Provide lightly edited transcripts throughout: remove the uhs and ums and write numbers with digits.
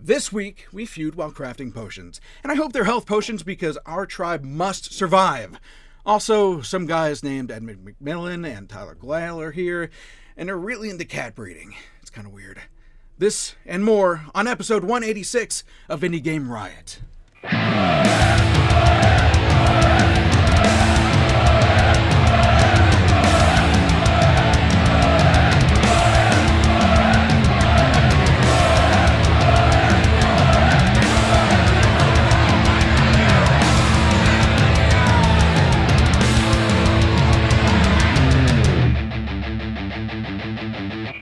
This week, we feud while crafting potions, and I hope they're health potions because our tribe must survive. Also, some guys named Edmund McMillen and Tyler Glaiel are here, and they're really into cat breeding. It's kind of weird. This and more on episode 186 of Indie Game Riot.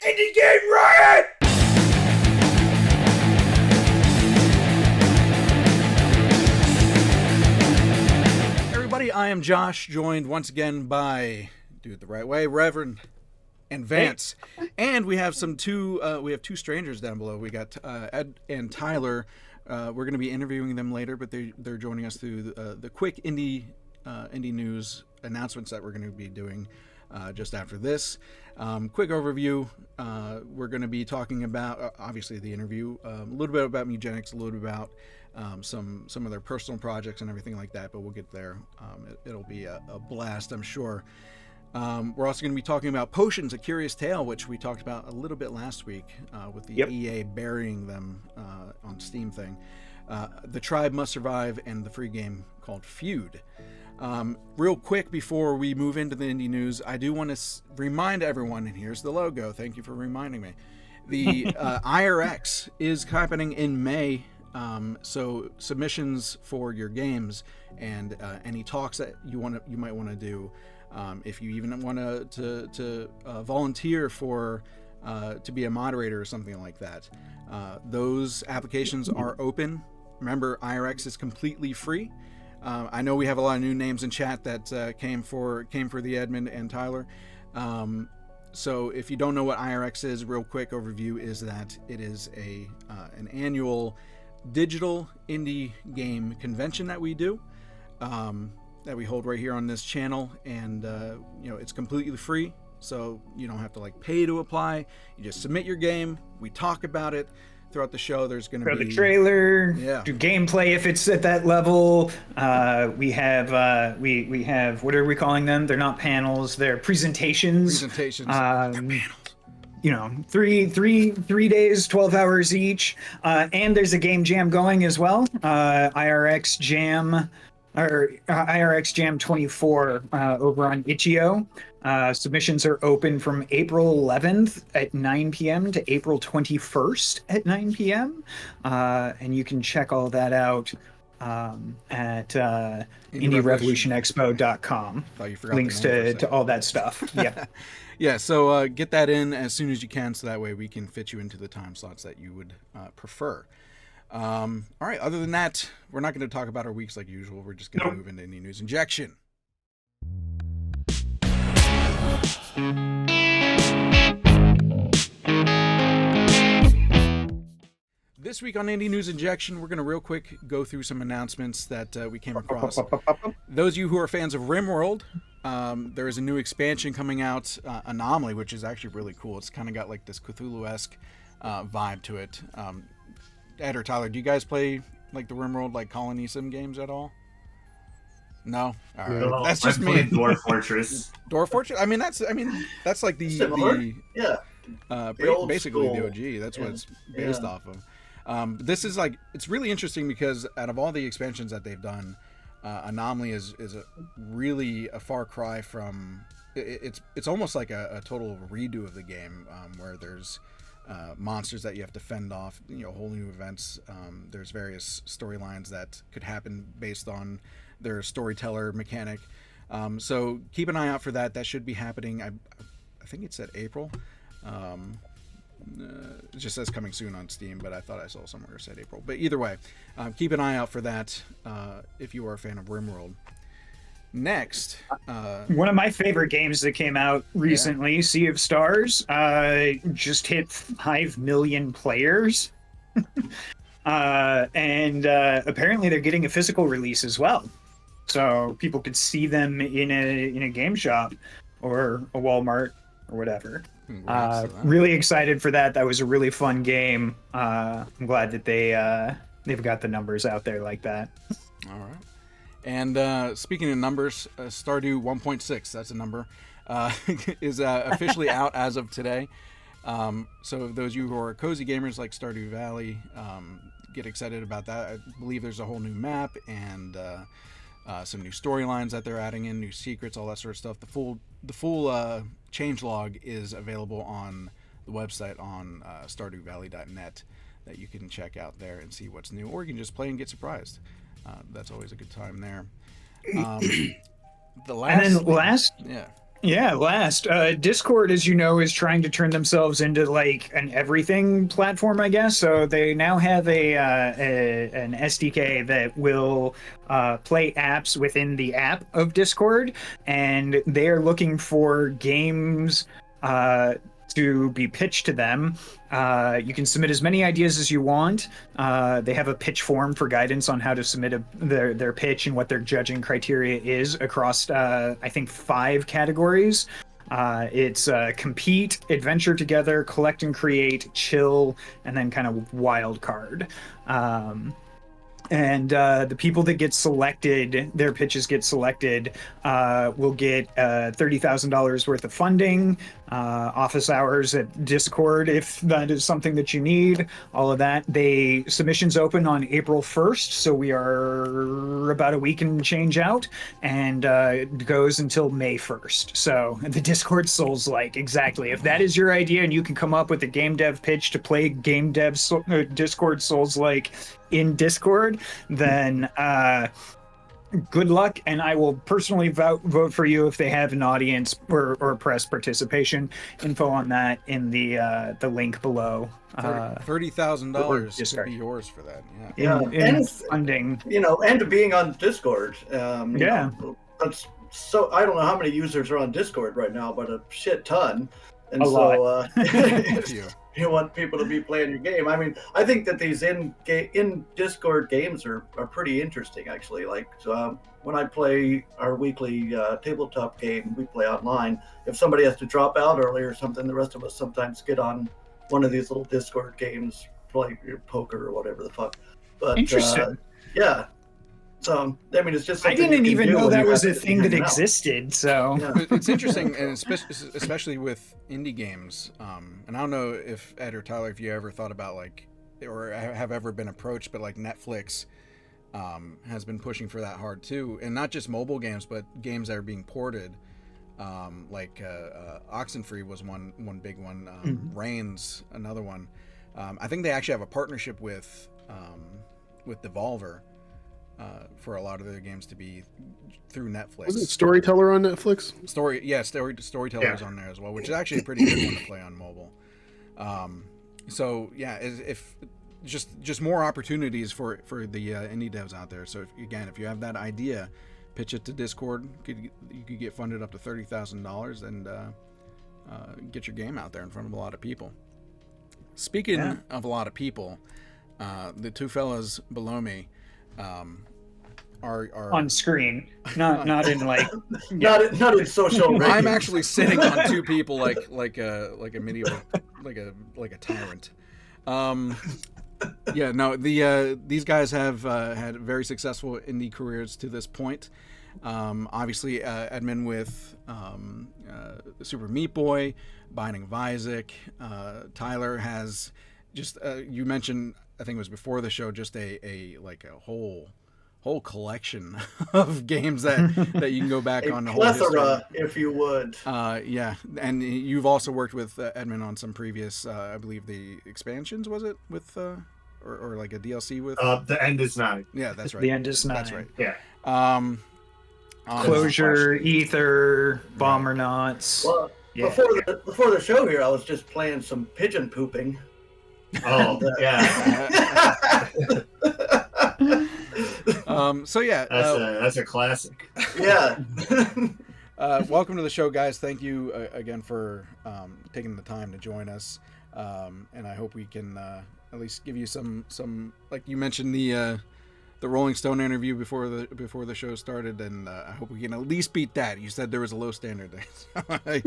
Indie Game Riot! Everybody, I am Josh, joined once again by, do it the right way, Reverend and Vance. Hey. And we have two strangers down below. We got Ed and Tyler. We're going to be interviewing them later, but they're joining us through the quick indie news announcements that we're going to be doing just after this. Quick overview. We're going to be talking about, obviously, the interview, a little bit about Mewgenics, a little bit about some of their personal projects and everything like that, but we'll get there. It'll be a blast, I'm sure. We're also going to be talking about Potions, A Curious Tale, which we talked about a little bit last week with the EA burying them on Steam thing. The Tribe Must Survive, and the free game called Feud. Real quick before we move into the indie news, I do want to remind everyone, and here's the logo, thank you for reminding me, the IRX is happening in May, so submissions for your games and any talks that you might want to do, if you even want to volunteer for to be a moderator or something like that, those applications are open. Remember, IRX is completely free. I know we have a lot of new names in chat that came for the Edmund and Tyler. So if you don't know what IRX is, real quick overview is that it is an annual digital indie game convention that we do, that we hold right here on this channel, and it's completely free. So you don't have to pay to apply. You just submit your game. We talk about it. Throughout the show, there's going to be the trailer, do gameplay if it's at that level. We have we have, what are we calling them? They're not panels. They're presentations. They're panels. 3 days, 12 hours each, and there's a game jam going as well. IRX Jam 24 over on Itch.io. Submissions are open from April 11th at 9 p.m. to April 21st at 9 p.m. And you can check all that out at indierevolutionexpo.com. Links to all that stuff. Yeah. Yeah, so get that in as soon as you can, so that way we can fit you into the time slots that you would prefer. All right, other than that, we're not going to talk about our weeks like usual. We're just going to move into Indie News Injection. This week on Indie News Injection, we're going to real quick go through some announcements that we came across. Those of you who are fans of Rimworld, there is a new expansion coming out, Anomaly, which is actually really cool. It's kind of got this Cthulhu-esque vibe to it. Ed or Tyler, do you guys play the Rimworld Colony Sim games at all? No, all right. No, that's just me. Dwarf Fortress. Dwarf Fortress. that's like the basically school. the OG. That's what it's based off of. This is it's really interesting because out of all the expansions that they've done, Anomaly is really a far cry from. It's almost like a total redo of the game, where there's monsters that you have to fend off, whole new events. There's various storylines that could happen based on their storyteller mechanic. So keep an eye out for that. That should be happening. I think it said April. It just says coming soon on Steam, but I thought I saw somewhere it said April. But either way, keep an eye out for that if you are a fan of Rimworld. Next, one of my favorite games that came out recently, Sea of Stars, just hit 5 million players. And apparently they're getting a physical release as well. So people could see them in a game shop or a Walmart or whatever. Congrats to that. Really excited for that. That was a really fun game. I'm glad that they've got the numbers out there like that. All right. And speaking of numbers, Stardew 1.6, that's a number, is officially out as of today. So those of you who are cozy gamers like Stardew Valley, get excited about that. I believe there's a whole new map and some new storylines that they're adding in, new secrets, all that sort of stuff. The full changelog is available on the website on StardewValley.net that you can check out there and see what's new, or you can just play and get surprised. That's always a good time there. Discord, as you know, is trying to turn themselves into like an everything platform, I guess. So they now have an SDK that will play apps within the app of Discord, and they are looking for games to be pitched to them. You can submit as many ideas as you want. They have a pitch form for guidance on how to submit their pitch and what their judging criteria is across, I think, 5 categories. It's compete, adventure together, collect and create, chill, and then kind of wild card. And the people that get selected, their pitches get selected, will get $30,000 worth of funding, office hours at Discord if that is something that you need, all of that. Submissions open on April 1st, so we are about a week and change out, and it goes until May 1st. So the Discord Souls-like, exactly. If that is your idea and you can come up with a game dev pitch to play game dev Discord Souls-like in Discord, then good luck, and I will personally vote for you if they have an audience or press participation. Info on that in the link below. $30,000 could be yours for that. In funding, and being on Discord. Yeah. So I don't know how many users are on Discord right now, but a shit ton. And lot. You want people to be playing your game. I mean, I think that these in Discord games are pretty interesting, actually. Like when I play our weekly tabletop game, we play online. If somebody has to drop out early or something, the rest of us sometimes get on one of these little Discord games, play poker or whatever the fuck. But interesting. Yeah. So, I mean, it's just I didn't even know that was a thing that existed. So yeah. It's interesting, and especially with indie games. And I don't know if Ed or Tyler, if you ever thought about or have ever been approached, but like Netflix has been pushing for that hard too, and not just mobile games, but games that are being ported. Oxenfree was one big one. Raine's another one. I think they actually have a partnership with Devolver. For a lot of their games to be through Netflix. Was it Storyteller on Netflix? Storyteller's on there as well, which is actually a pretty good one to play on mobile. So yeah, if just more opportunities for the indie devs out there. So if you have that idea, pitch it to Discord. You could get funded up to $30,000 and get your game out there in front of a lot of people. Speaking of a lot of people, the two fellas below me. Are on screen, not in like not in social. Ratings. I'm actually sitting on two people like a medieval like a tyrant. These guys have had very successful indie careers to this point. Obviously, Edmund with Super Meat Boy, Binding of Isaac. Tyler has just you mentioned. I think it was before the show, just a whole collection of games that you can go back on. A plethora, if you would. Yeah, and you've also worked with Edmund on some previous, I believe the expansions, was it with, or like a DLC with? The End is Nigh. Yeah, that's right. The End is Nigh. That's right. Yeah. Closure, Ether, Bombernauts. Well, before the show here, I was just playing some pigeon pooping. Oh, yeah. That's a classic. Yeah. Welcome to the show, guys. Thank you again for taking the time to join us. And I hope we can at least give you some like you mentioned the Rolling Stone interview before the show started, and I hope we can at least beat that. You said there was a low standard there. So I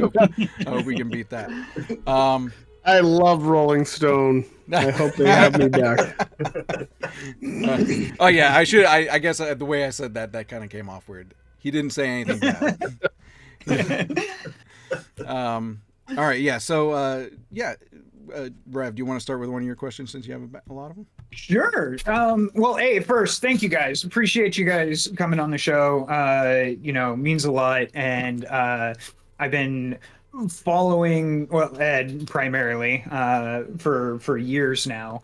hope we can beat that. I love Rolling Stone. I hope they have me back. Oh yeah, I should. I guess the way I said that kind of came off weird. He didn't say anything bad. All right, yeah. So Rev, do you want to start with one of your questions since you have a lot of them? Sure. Well, hey, first, thank you guys. Appreciate you guys coming on the show. Means a lot. And I've been following Ed primarily for years now.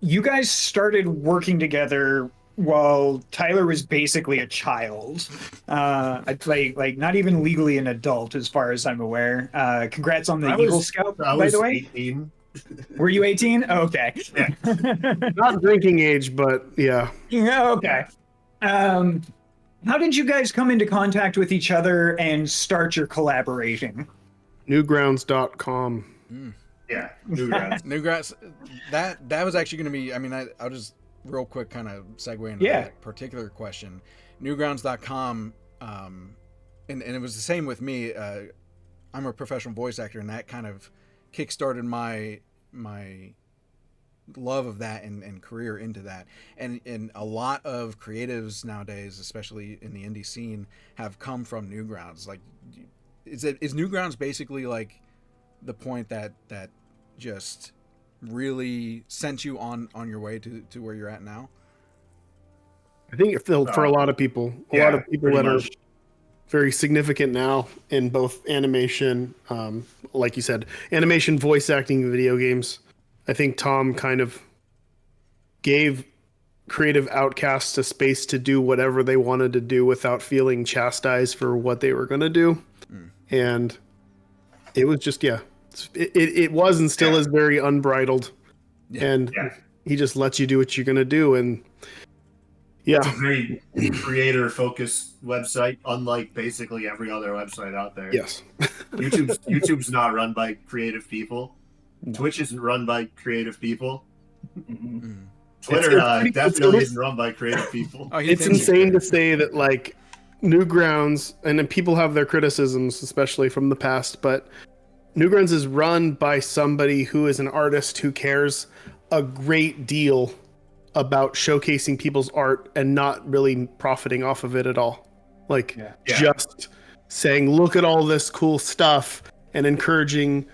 You guys started working together while Tyler was basically a child. I'd play like not even legally an adult as far as I'm aware. Congrats on the Eagle Scout, by the way. 18. Were you 18? Oh, okay. Yeah. Not drinking age, but yeah. Yeah, okay. How did you guys come into contact with each other and start your collaboration? Newgrounds.com. Yeah. Newgrounds. Newgrounds. That was actually going to be. I mean, I'll just real quick kind of segue into that particular question. Newgrounds.com. And it was the same with me. I'm a professional voice actor, and that kind of kickstarted my love of that and career into that. And a lot of creatives nowadays, especially in the indie scene, have come from Newgrounds. Like, is Newgrounds basically like the point that just really sent you on your way to where you're at now? I think for a lot of people, a lot of people that are very significant now in both animation, like you said, animation, voice acting, video games. I think Tom kind of gave creative outcasts a space to do whatever they wanted to do without feeling chastised for what they were going to do. And it was just, it was and still is very unbridled. And he just lets you do what you're going to do. And it's a very creator-focused website, unlike basically every other website out there. Yes. YouTube's not run by creative people. Twitch isn't run by creative people. Twitter definitely isn't run by creative people. It's insane to say that, like, Newgrounds, and then people have their criticisms, especially from the past, but Newgrounds is run by somebody who is an artist who cares a great deal about showcasing people's art and not really profiting off of it at all. Like, just saying, look at all this cool stuff, and encouraging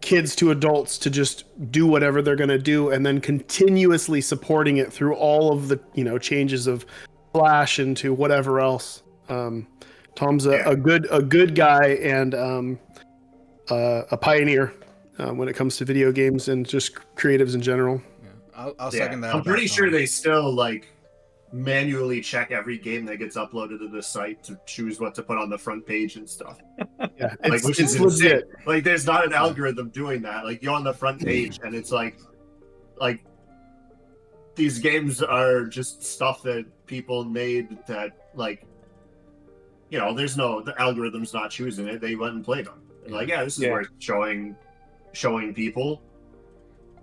kids to adults to just do whatever they're going to do, and then continuously supporting it through all of the, changes of Flash into whatever else. Tom's a good guy and a pioneer when it comes to video games and just creatives in general. I'll second that. I'm pretty sure they still manually check every game that gets uploaded to the site to choose what to put on the front page and stuff. Yeah, which is legit. Like, there's not an algorithm doing that. Like, you're on the front page and it's like these games are just stuff that people made that, the algorithm's not choosing it. They went and played them. And this is worth showing people.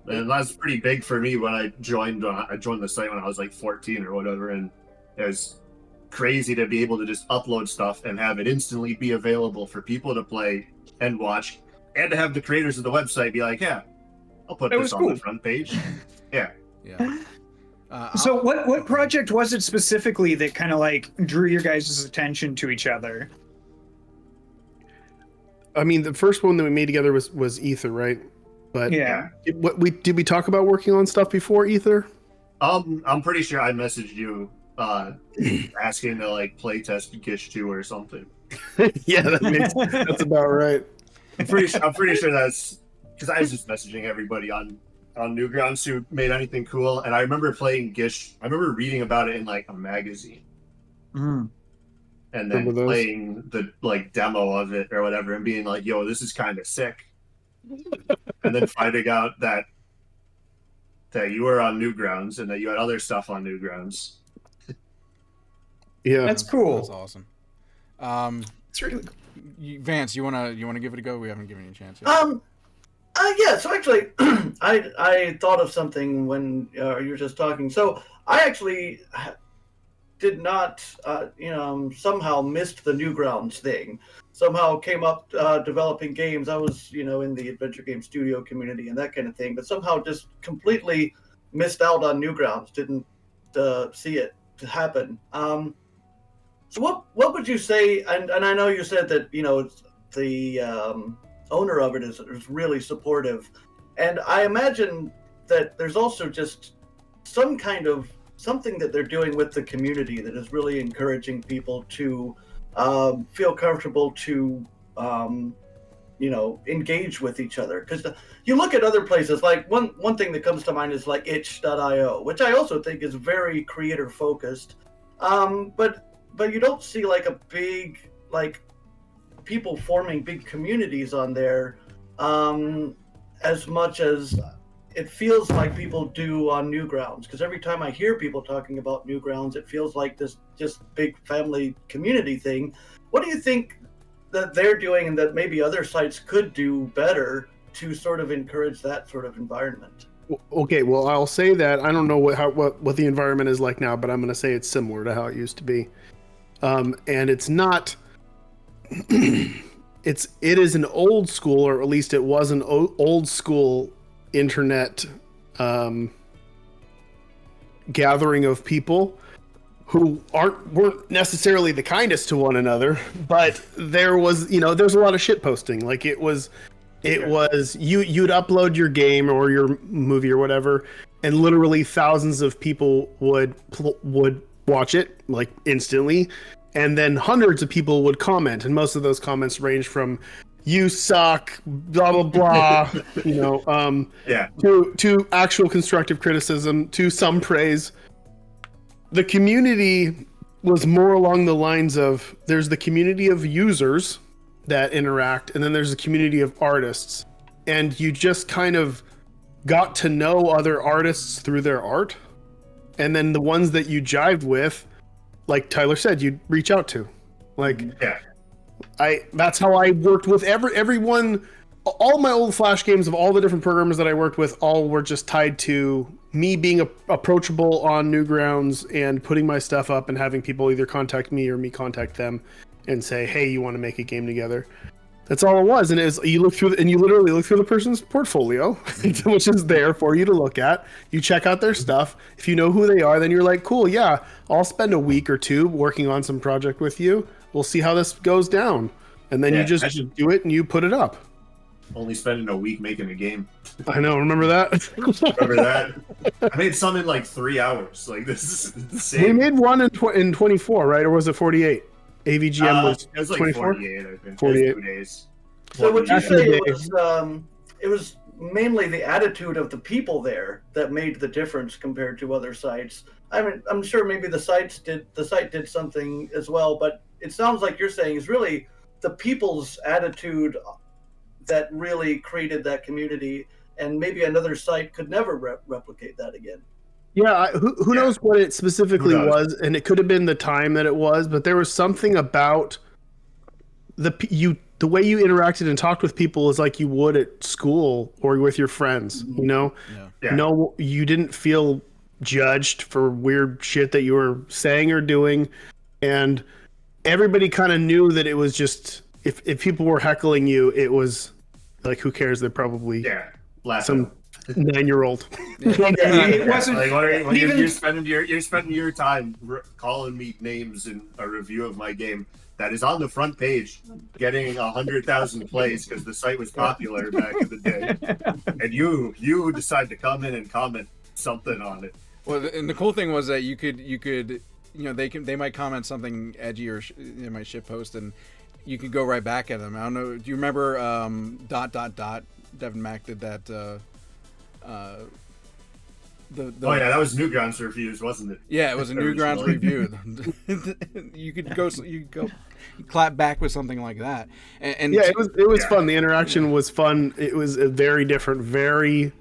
And that's pretty big for me when I joined the site when I was 14 or whatever, and it was crazy to be able to just upload stuff and have it instantly be available for people to play and watch, and to have the creators of the website be like, I'll put this on the front page. So what project was it specifically that kind of drew your guys' attention to each other? I mean, the first one that we made together was Ether, right? But did we talk about working on stuff before Ether? I'm pretty sure I messaged you asking to play test Gish 2 or something. That's about right. I'm pretty sure that's because I was just messaging everybody on Newgrounds who made anything cool, and I remember playing Gish. I remember reading about it in a magazine, and then playing the demo of it or whatever, and being like, "Yo, this is kind of sick." And then finding out that you were on Newgrounds and that you had other stuff on Newgrounds. Yeah, that's cool. That's awesome. It's really Vance, you wanna give it a go? We haven't given you a chance yet. Yeah, so actually, I thought of something when you were just talking. So I actually did not, somehow missed the Newgrounds thing. Somehow came up developing games. I was, in the adventure game studio community and that kind of thing, but somehow just completely missed out on Newgrounds. Didn't see it happen. So what would you say? And I know you said that the owner of it is really supportive, and I imagine that there's also just some kind of something that they're doing with the community that is really encouraging people to feel comfortable to engage with each other. Because you look at other places, like one thing that comes to mind is like itch.io, which I also think is very creator focused, but you don't see like a big people forming big communities on there as much as it feels like people do on Newgrounds. Because every time I hear people talking about Newgrounds, it feels like this just big family community thing. What do you think that they're doing and that maybe other sites could do better to sort of encourage that sort of environment? Okay, well, I'll say that I don't know what the environment is like now, but I'm going to say it's similar to how it used to be. And it's not... it is an old school, or at least it was an old school internet gathering of people who weren't necessarily the kindest to one another, but there was there's a lot of shit posting. Like it was you'd upload your game or your movie or whatever, and literally thousands of people would watch it like instantly. And then hundreds of people would comment, and most of those comments range from "you suck," blah blah blah, to actual constructive criticism, to some praise. The community was more along the lines of there's the community of users that interact, and then there's a community of artists, and you just kind of got to know other artists through their art, and then the ones that you jived with, like Tyler said, you'd reach out to. That's how I worked with everyone. All my old Flash games of all the different programmers that I worked with, all were just tied to me being approachable on Newgrounds and putting my stuff up and having people either contact me or me contact them and say, hey, you want to make a game together? That's all it was. And you literally look through the person's portfolio, which is there for you to look at. You check out their stuff. If you know who they are, then you're like, cool, yeah, I'll spend a week or two working on some project with you. We'll see how this goes down. And then you just do it and you put it up. Only spending a week making a game. I know, remember that? Remember that? I made some in like 3 hours. Like, this is insane. We made one in 24, right? Or was it 48? AVGM was it was like 24? 48, I think. 48. 2 days. So would you say it was mainly the attitude of the people there that made the difference compared to other sites? I mean, I'm sure maybe the site did something as well, but it sounds like you're saying is really the people's attitude that really created that community, and maybe another site could never replicate that again. Yeah, who knows what it specifically was, and it could have been the time that it was, but there was something about the way you interacted and talked with people is like you would at school or with your friends, No, you didn't feel judged for weird shit that you were saying or doing, and everybody kind of knew that it was just, if people were heckling you, it was like, who cares? They're probably some 9-year-old. It wasn't like, you're spending your time calling me names in a review of my game that is on the front page, getting 100,000 plays because the site was popular back in the day, and you decide to come in and comment something on it. Well, and the cool thing was that you could they might comment something edgy or they might shitpost, and you could go right back at them. I don't know. Do you remember ... Devin Mack did that. Oh yeah, that was Newgrounds reviews, wasn't it? Yeah, it was a Newgrounds review. you could go clap back with something like that, and yeah, it was fun. The interaction was fun. It was a very different, very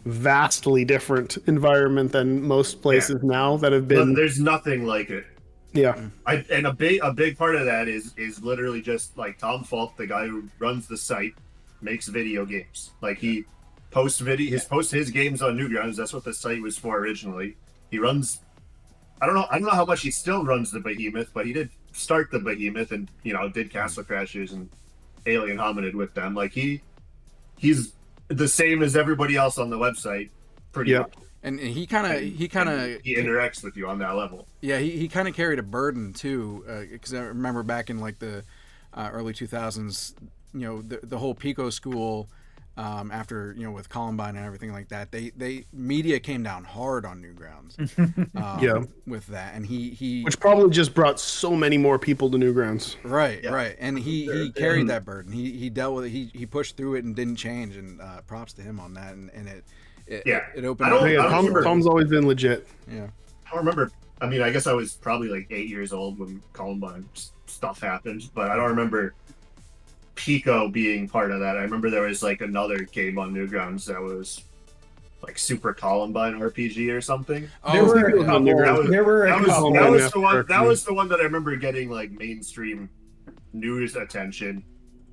vastly different environment than most places now that have been. There's nothing like it. Yeah, and a big part of that is literally just like Tom Falk, the guy who runs the site, makes video games. Like he post his games on Newgrounds. That's what the site was for originally. He runs. I don't know how much he still runs the Behemoth, but he did start the Behemoth and did Castle Crashers and Alien Hominid with them. Like he's the same as everybody else on the website, pretty much. And he interacts with you on that level. Yeah, he kind of carried a burden too, because I remember back in like the early 2000s, the whole Pico school, after with Columbine and everything like that, they media came down hard on Newgrounds, with that, and he which probably just brought so many more people to Newgrounds. Right, and he carried that burden. He dealt with it. He pushed through it and didn't change, and props to him on that. And it opened up. Tom's always been legit. Yeah. I don't remember. I mean, I guess I was probably like 8 years old when Columbine stuff happened, but I don't remember Pico being part of that. I remember there was like another game on Newgrounds that was like Super Columbine RPG or something. There were a couple. That was the one that I remember getting like mainstream news attention.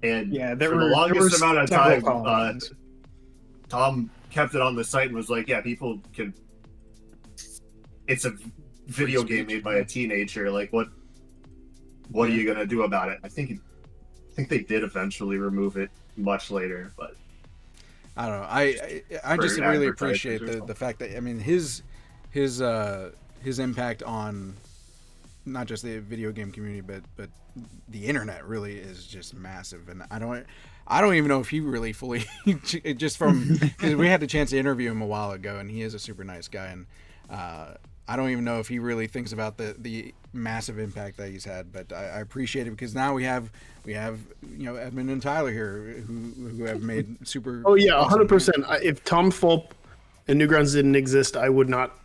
And there for were the longest amount of time, Tom kept it on the site and was like, "Yeah, people can. It's a video game made by a teenager. Like, what are you gonna do about it?" I think they did eventually remove it much later, but I don't know. I just really appreciate the fact that his impact on not just the video game community but the internet really is just massive, and I don't even know if he really fully just from because we had the chance to interview him a while ago, and he is a super nice guy, and I don't even know if he really thinks about the massive impact that he's had, but I appreciate it because now we have Edmund and Tyler here who have made super. Oh yeah, 100%. If Tom Fulp and Newgrounds didn't exist, I would not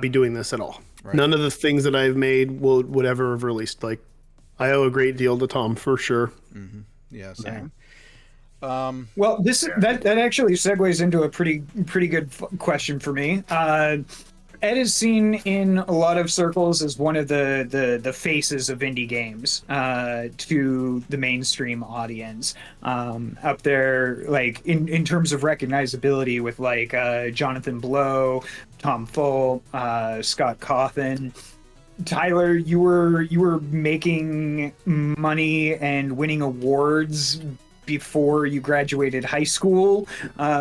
be doing this at all. Right. None of the things that I've made would ever have released. Like, I owe a great deal to Tom for sure. Mm-hmm. Yeah, same. Well, that actually segues into a pretty good question for me. Ed is seen in a lot of circles as one of the faces of indie games to the mainstream audience. Up there, like in terms of recognizability with like Jonathan Blow, Tom Fulp, Scott Cawthon. Tyler, you were making money and winning awards before you graduated high school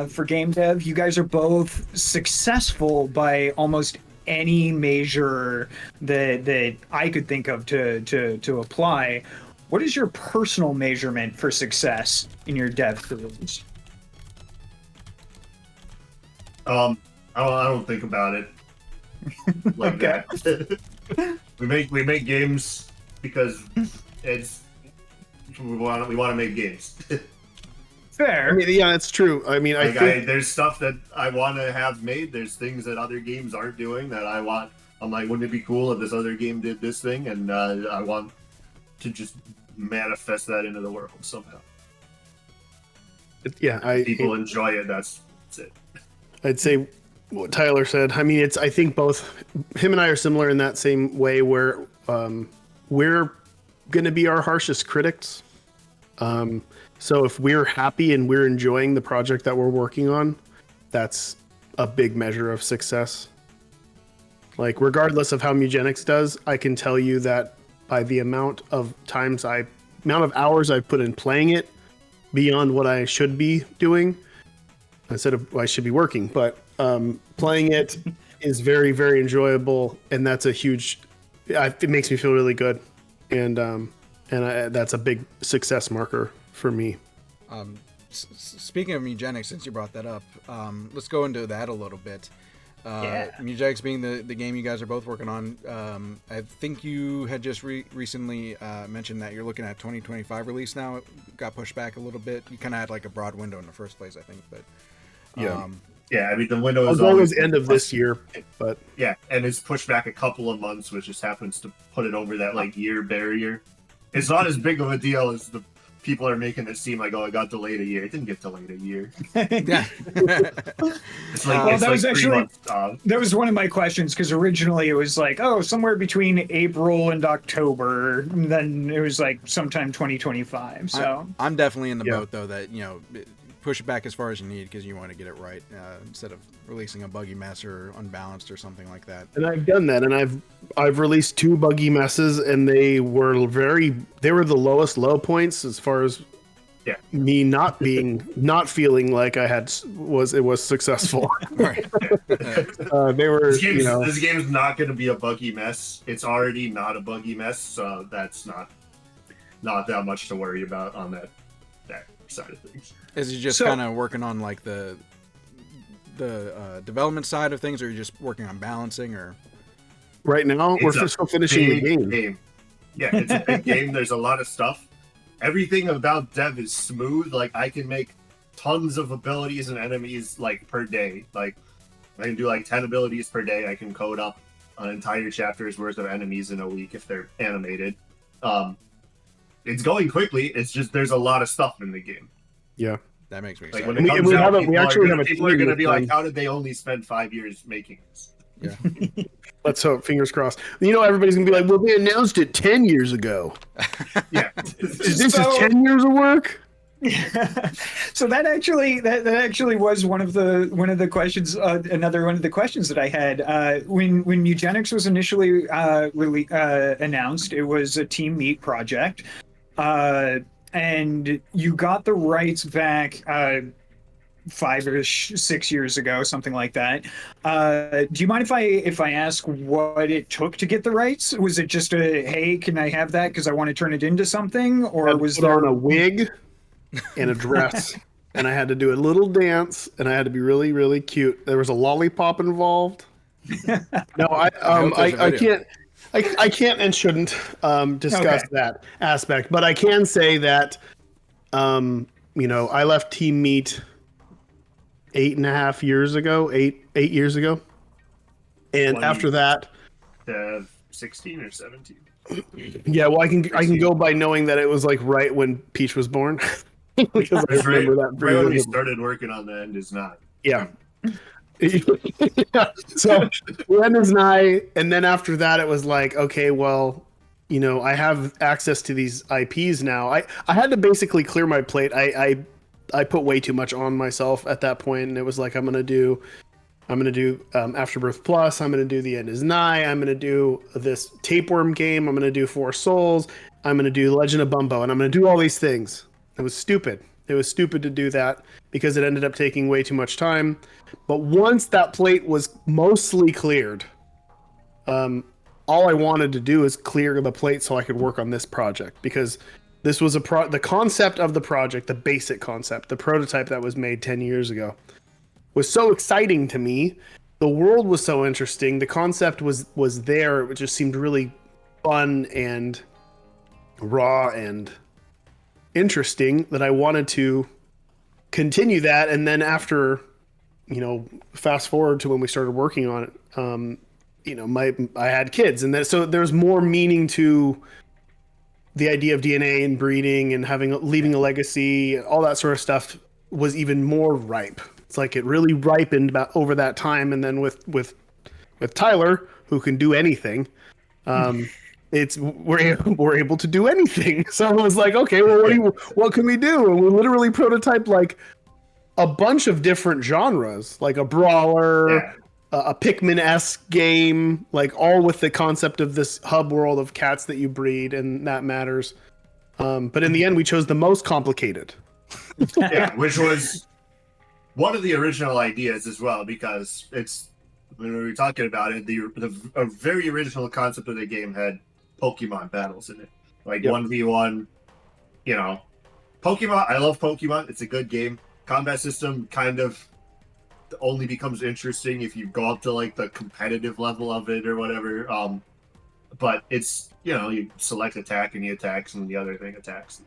for game dev. You guys are both successful by almost any measure that I could think of to apply. What is your personal measurement for success in your dev careers? I don't think about it like that. We make games because we want to make games. Fair. I mean, yeah, that's true. I mean, there's stuff that I want to have made. There's things that other games aren't doing that I want. I'm like, wouldn't it be cool if this other game did this thing? And I want to just manifest that into the world somehow. People enjoy it. That's it. I'd say what Tyler said. I mean, I think both him and I are similar in that same way where we're going to be our harshest critics. So if we're happy and we're enjoying the project that we're working on, that's a big measure of success. Like, regardless of how Mewgenics does, I can tell you that by the amount of hours I've put in playing it beyond what I should be doing, instead of I should be working, but playing it is very, very enjoyable, and that's a huge. It makes me feel really good, and that's a big success marker for me. Speaking of Mewgenics, since you brought that up, let's go into that a little bit. Mewgenics being the game you guys are both working on, I think you had just recently mentioned that you're looking at 2025 release now. It got pushed back a little bit. You kind of had like a broad window in the first place, I think, but I mean, the window is always end of this year, but and it's pushed back a couple of months, which just happens to put it over that like year barrier. It's not as big of a deal as the people are making it seem like, oh, it got delayed a year. It didn't get delayed a year. It's like, that was 3 months. That was one of my questions, because originally it was like, oh, somewhere between April and October, and then it was like sometime 2025. So I'm definitely in the boat though that push it back as far as you need because you want to get it right instead of releasing a buggy mess or unbalanced or something like that. And I've done that, and I've released 2 buggy messes, and they were the lowest low points as far as me not feeling like it was successful. Right. They were. This game's not going to be a buggy mess. It's already not a buggy mess, so that's not that much to worry about on that side of things. Is he just kind of working on like the development side of things, or are you just working on balancing? Or right now we're still finishing the game. Yeah, it's a big game. There's a lot of stuff. Everything about dev is smooth. Like, I can make tons of abilities and enemies like per day. Like, I can do like 10 abilities per day. I can code up an entire chapter's worth of enemies in a week if they're animated. It's going quickly. It's just there's a lot of stuff in the game. Yeah, that makes me like excited. when it comes out, people are going to be like, how did they only spend 5 years making this? Yeah. Let's hope. Fingers crossed. Everybody's gonna be like, "Well, they announced it 10 years ago." Yeah, this is 10 years of work. Yeah. So that actually was one of the questions. Another one of the questions that I had when Mewgenics was initially announced. It was a team meet project, and you got the rights back 5 or 6 years ago, something like that. Do you mind if I ask what it took to get the rights? Was it just a, hey, can I have that because I want to turn it into something, or was there on a wig and a dress, and I had to do a little dance, and I had to be really, really cute. There was a lollipop involved. No, I can't and shouldn't discuss that aspect, but I can say that I left Team Meat 8.5 years ago, 8 years ago, and 20, after that, 16 or 17. Yeah, well, I can go by knowing that it was like right when Peach was born. Because I remember that right when we started working on the End Is Not. Yeah. So the End Is Nigh, and then after that, it was like, okay, well, I have access to these IPs now. I had to basically clear my plate. I put way too much on myself at that point, and it was like I'm gonna do Afterbirth Plus. I'm gonna do The End Is Nigh. I'm gonna do this Tapeworm game. I'm gonna do Four Souls. I'm gonna do Legend of Bumbo, and I'm gonna do all these things. It was stupid. It was stupid to do that because it ended up taking way too much time. But once that plate was mostly cleared, all I wanted to do is clear the plate so I could work on this project, because this was the concept of the project, the basic concept, the prototype that was made 10 years ago, was so exciting to me. The world was so interesting. The concept was there. It just seemed really fun and raw and interesting that I wanted to continue that. And then after, fast forward to when we started working on it, I had kids, and so there's more meaning to the idea of DNA and breeding and leaving a legacy. All that sort of stuff was even more ripe. It's like it really ripened over that time. And then with Tyler, who can do anything, we're able to do anything. So it was like, okay, well, what can we do? And we literally prototyped like a bunch of different genres, like a brawler, a Pikmin-esque game, like all with the concept of this hub world of cats that you breed, and that matters. But in the end, we chose the most complicated. Yeah, which was one of the original ideas as well, because it's, when we were talking about it, a very original concept of the game had Pokemon battles in it, like 1v1. Pokemon. I love Pokemon. It's a good game. Combat system kind of only becomes interesting if you go up to like the competitive level of it or whatever. But it's you select attack and he attacks and the other thing attacks.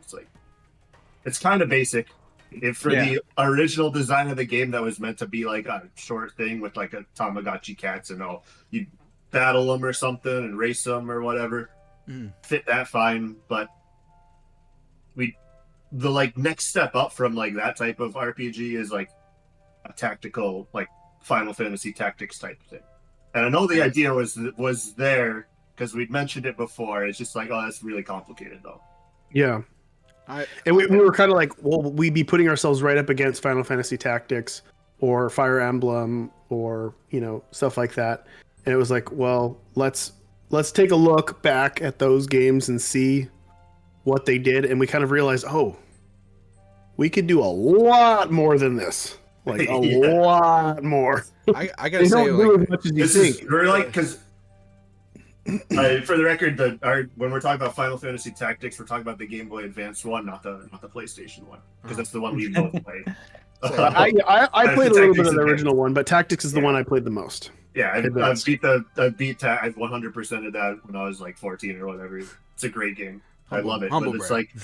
It's kind of basic. The original design of the game that was meant to be like a short thing with like a Tamagotchi cats and all, you battle them or something and race them or whatever. Fit that fine, but the like next step up from like that type of RPG is like a tactical, like Final Fantasy Tactics type thing. And I know the idea was there because we'd mentioned it before. It's just like, oh, that's really complicated though. Yeah. And we were kind of like, well, we'd be putting ourselves right up against Final Fantasy Tactics or Fire Emblem or, stuff like that. And it was like, well, let's take a look back at those games and see what they did. And we kind of realized, we could do a lot more than this. Like a lot more. I gotta say, do as much as you think. We're like, because for the record, when we're talking about Final Fantasy Tactics, we're talking about the Game Boy Advance one, not the PlayStation one, because that's the one we both played. I played a little bit of the original one, but Tactics is the one I played the most. Yeah, I beat I've 100%ed that when I was like 14 or whatever. It's a great game. I love it, but it's like,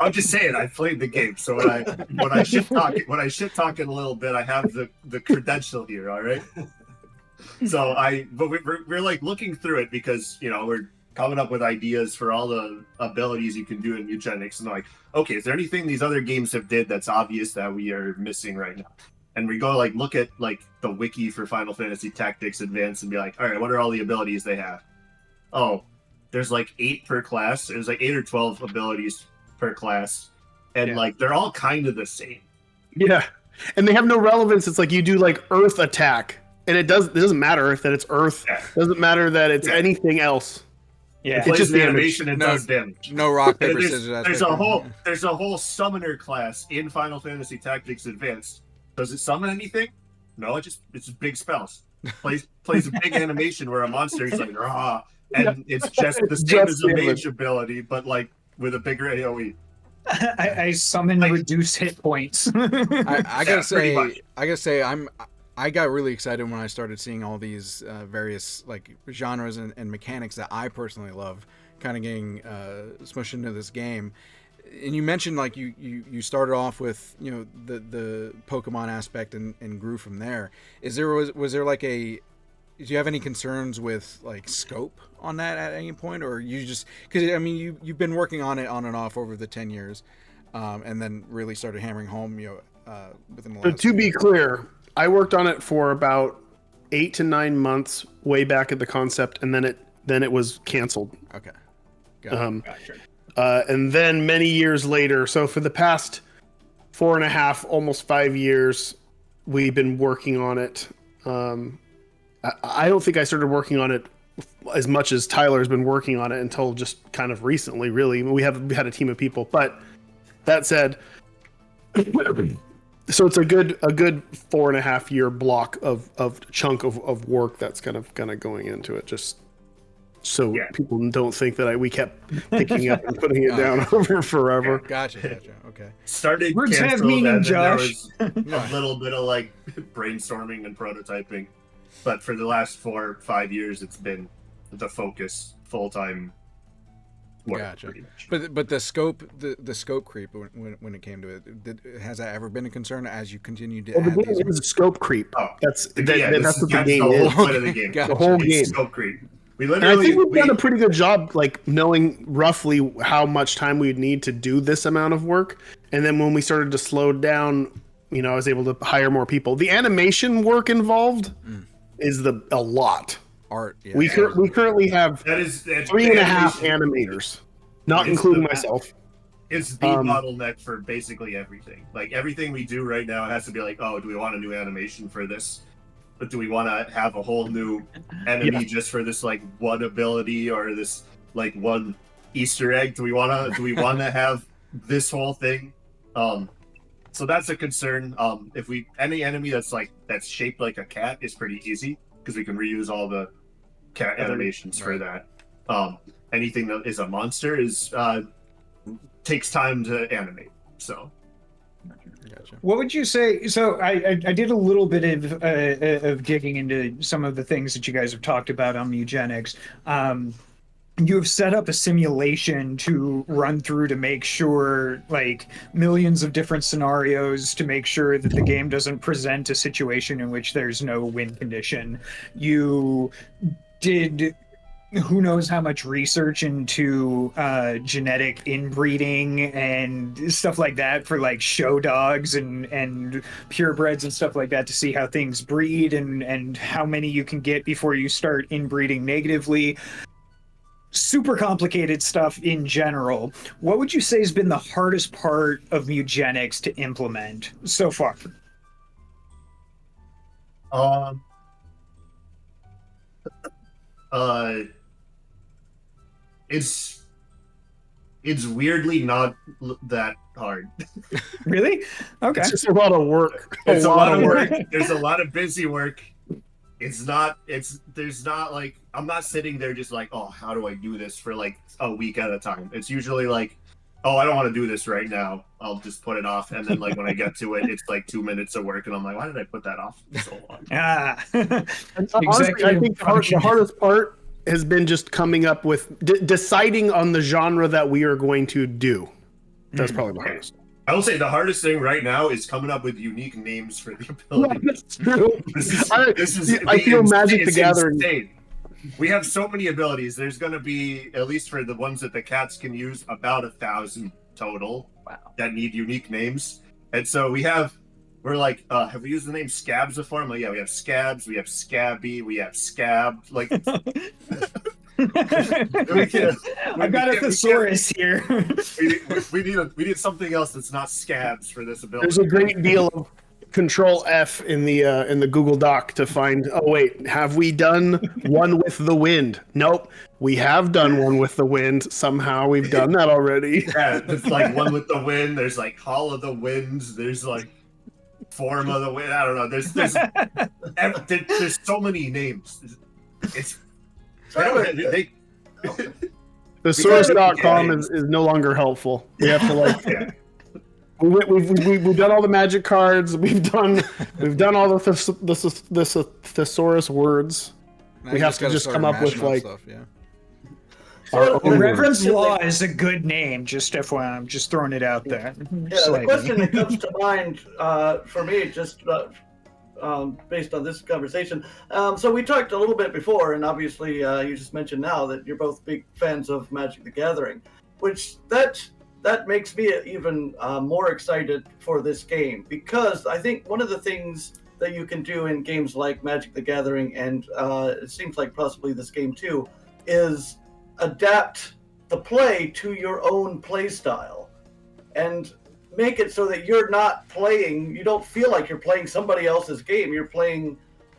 I'm just saying, I played the game, so when I shit talking a little bit, I have the credential here. All right. So we're like looking through it because we're coming up with ideas for all the abilities you can do in Mewgenics, and like, okay, is there anything these other games have did that's obvious that we are missing right now? And we go like look at like the wiki for Final Fantasy Tactics Advance and be like, all right, what are all the abilities they have? Oh, there's like 8 per class. There's like 8 or 12 abilities per class, and like they're all kind of the same. Yeah, and they have no relevance. It's like you do like Earth attack, and it doesn't matter if that it's Earth. Yeah. Doesn't matter that it's anything else. Yeah, it's just the animation and does damage. No rock paper scissors. There's a whole summoner class in Final Fantasy Tactics Advanced. Does it summon anything? No, it's just big spells. Plays a big animation where a monster is like rah, and it's just the same as a mage ability, but like with a bigger AOE. I summon reduce hit points. I gotta say, I got really excited when I started seeing all these various like genres and mechanics that I personally love, kind of getting smushed into this game. And you mentioned like you started off with the Pokemon aspect and grew from there. Was there like do you have any concerns with like scope on that at any point, or you just because I mean you've been working on it on and off over the 10 years, and then really started hammering home within the last. To be clear, I worked on it for about 8 to 9 months, way back at the concept, and then it was canceled. Okay. Gotcha. And then many years later, so for the past 4.5, almost 5 years, we've been working on it. I don't think I started working on it as much as Tyler's been working on it until just kind of recently, really. We had a team of people, but that said, so it's a good 4.5 year block of chunk of work that's kind of going into it, just so people don't think that we kept picking up and putting it down over forever. Gotcha. Okay. Started words have meaning, Josh. There was a little bit of like brainstorming and prototyping. But for the last 4 or 5 years, it's been the focus, full-time work. Gotcha. But the scope creep when it came to it, has that ever been a concern as you continue to add these? It was a scope creep. Oh, that's what the game is. Whole of the game. Gotcha. The whole game. Scope creep. I think we've done a pretty good job, like knowing roughly how much time we'd need to do this amount of work, and then when we started to slow down, I was able to hire more people. The animation work involved is a lot. Art. Yeah. We currently have 3.5 animators, not including myself. It's the bottleneck for basically everything. Like everything we do right now, it has to be like, oh, do we want a new animation for this? But do we want to have a whole new enemy just for this like one ability or this like one Easter egg? Do we want to have this whole thing? So that's a concern. If any enemy that's shaped like a cat is pretty easy because we can reuse all the cat animations for that. Anything that is a monster takes time to animate. So. Gotcha. What would you say? So I did a little bit of digging into some of the things that you guys have talked about on Mewgenics. You have set up a simulation to run through to make sure, like, millions of different scenarios to make sure that the game doesn't present a situation in which there's no win condition. You did who knows how much research into genetic inbreeding and stuff like that for like show dogs and purebreds and stuff like that to see how things breed and how many you can get before you start inbreeding negatively. super complicated stuff in general. What would you say has been the hardest part of Mewgenics to implement so far? It's weirdly not that hard. Really? Okay. It's just a lot of work. It's a lot of work. There's a lot of busy work. There's not like, I'm not sitting there just like, oh, how do I do this for like a week at a time? It's usually like, oh, I don't want to do this right now. I'll just put it off. And then like when I get to it, it's like 2 minutes of work. And I'm like, why did I put that off so long? Honestly, I think the hardest part has been just coming up with deciding on the genre that we are going to do. That's probably the hardest. I will say the hardest thing right now is coming up with unique names for the ability. Yeah, that's true. I feel Magic the Gathering. Insane. We have so many abilities. There's going to be, at least for the ones that the cats can use, about 1,000 total that need unique names. And so we're like, have we used the name Scabs before? I'm like, yeah, we have Scabs, we have Scabby, we have Scab. Like, I've got a thesaurus here. we need something else that's not Scabs for this ability. There's a great deal of Control F in the Google Doc to find. Oh wait, have we done one with the wind? Nope, we have done one with the wind. Somehow we've done that already. Yeah, it's like one with the wind. There's like Hall of the Winds. There's like Form of the Wind. I don't know. There's so many names. It's Thesaurus.com is no longer helpful. We have to like. Yeah. We've done all the magic cards. We've done all the thesaurus words. Now we have to just come up with like. Stuff, yeah. Reverend's Law is a good name. Just FYI, I'm just throwing it out there. Yeah, the question that comes to mind for me, just based on this conversation. So we talked a little bit before, and obviously you just mentioned now that you're both big fans of Magic the Gathering, which that makes me even more excited for this game, because I think one of the things that you can do in games like Magic the Gathering, and it seems like possibly this game too, is adapt the play to your own play style and make it so that you don't feel like you're playing somebody else's game. You're playing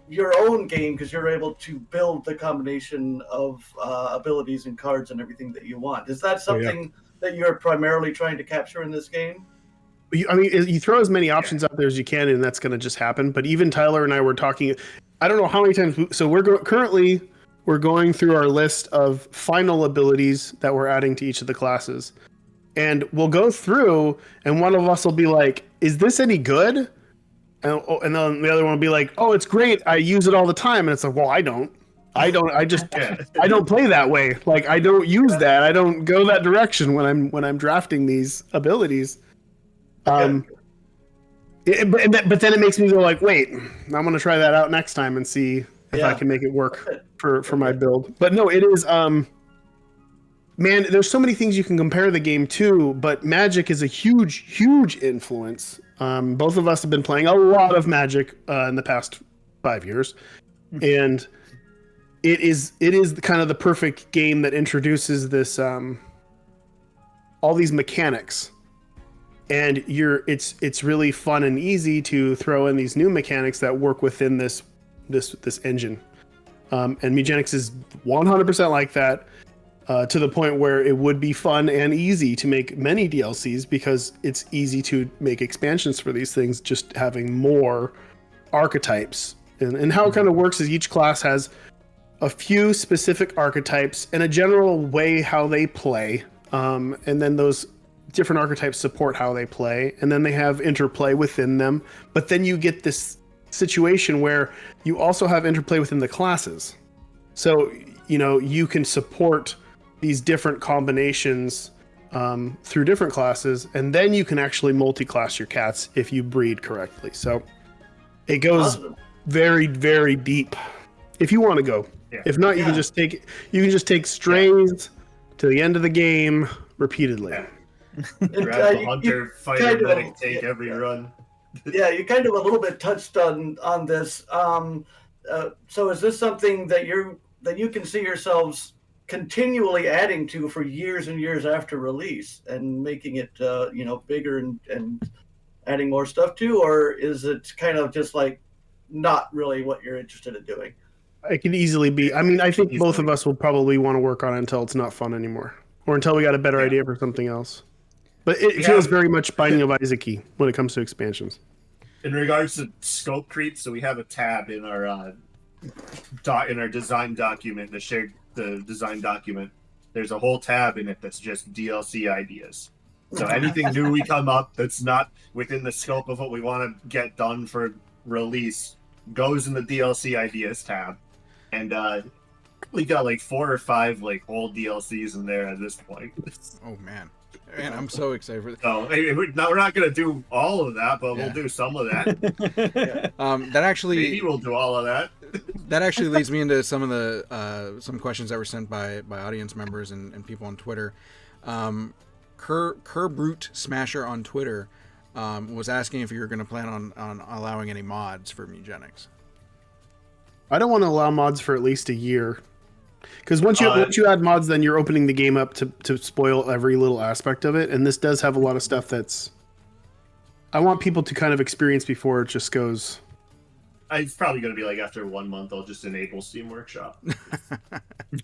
your own game because you're able to build the combination of abilities and cards and everything that you want. Is that something that you're primarily trying to capture in this game? I mean, you throw as many options out there as you can, and that's going to just happen. But even Tyler and I were talking, I don't know how many times. So currently we're going through our list of final abilities that we're adding to each of the classes. And we'll go through, and one of us will be like, is this any good? And then the other one will be like, oh, it's great. I use it all the time. And it's like, well, I don't I don't play that way. Like, I don't use that. I don't go that direction when I'm drafting these abilities. But then it makes me go like, wait, I'm going to try that out next time and see if I can make it work for my build. But no, it is, man, there's so many things you can compare the game to, but Magic is a huge, huge influence. Both of us have been playing a lot of Magic in the past 5 years, and it is kind of the perfect game that introduces this all these mechanics, and it's really fun and easy to throw in these new mechanics that work within this engine. And Mewgenics is 100% like that. To the point where it would be fun and easy to make many DLCs because it's easy to make expansions for these things, just having more archetypes. And how it kind of works is each class has a few specific archetypes and a general way how they play. And then those different archetypes support how they play. And then they have interplay within them. But then you get this situation where you also have interplay within the classes. So, you can support these different combinations through different classes, and then you can actually multi-class your cats if you breed correctly. So it goes very, very deep if you want to go. Yeah. If not, you can just take strays to the end of the game repeatedly. Grab the hunter, fighter, medic, take every run. Yeah, you kind of a little bit touched on this. So is this something that you can see yourselves continually adding to for years and years after release and making it bigger and adding more stuff to, or is it kind of just like not really what you're interested in doing? It could easily be. I mean, I think both of us will probably want to work on it until it's not fun anymore, or until we got a better idea for something else. But it feels very much Binding of Isaac-y when it comes to expansions. In regards to scope creep, so we have a tab in our design document, the design document. There's a whole tab in it that's just DLC ideas. So anything new we come up that's not within the scope of what we want to get done for release goes in the DLC ideas tab. And we got like 4 or 5 like old DLCs in there at this point. Oh man. Man, I'm so excited for this. So we're not going to do all of that, but we'll do some of that. That actually, maybe we'll do all of that. That actually leads me into some of the some questions that were sent by audience members and people on Twitter. Kerbrute Smasher on Twitter was asking if you were going to plan on allowing any mods for Mewgenics. I don't want to allow mods for at least a year. Because once you add mods, then you're opening the game up to spoil every little aspect of it. And this does have a lot of stuff that's... I want people to kind of experience before it just goes... It's probably going to be like after 1 month, I'll just enable Steam Workshop.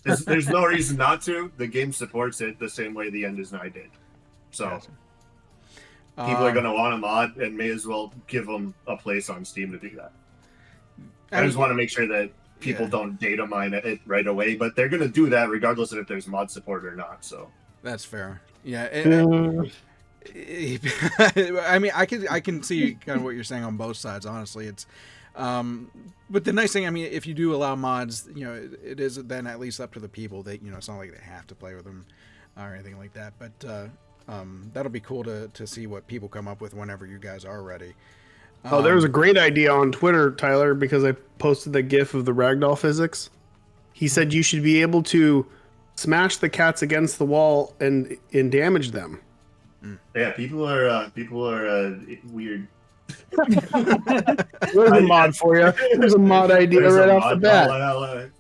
There's no reason not to. The game supports it the same way the End is Nigh did. So people are going to want a mod and may as well give them a place on Steam to do that. I just want to make sure that people don't data mine it right away, but they're going to do that regardless of if there's mod support or not. So that's fair. Yeah. I mean, I can see kind of what you're saying on both sides. Honestly, it's but the nice thing, I mean, if you do allow mods, it is then at least up to the people that it's not like they have to play with them or anything like that. But that'll be cool to see what people come up with whenever you guys are ready. There was a great idea on Twitter, Tyler, because I posted the GIF of the ragdoll physics. He said you should be able to smash the cats against the wall and damage them. Yeah, people are weird. There's a mod for you. There's a mod idea right off the bat.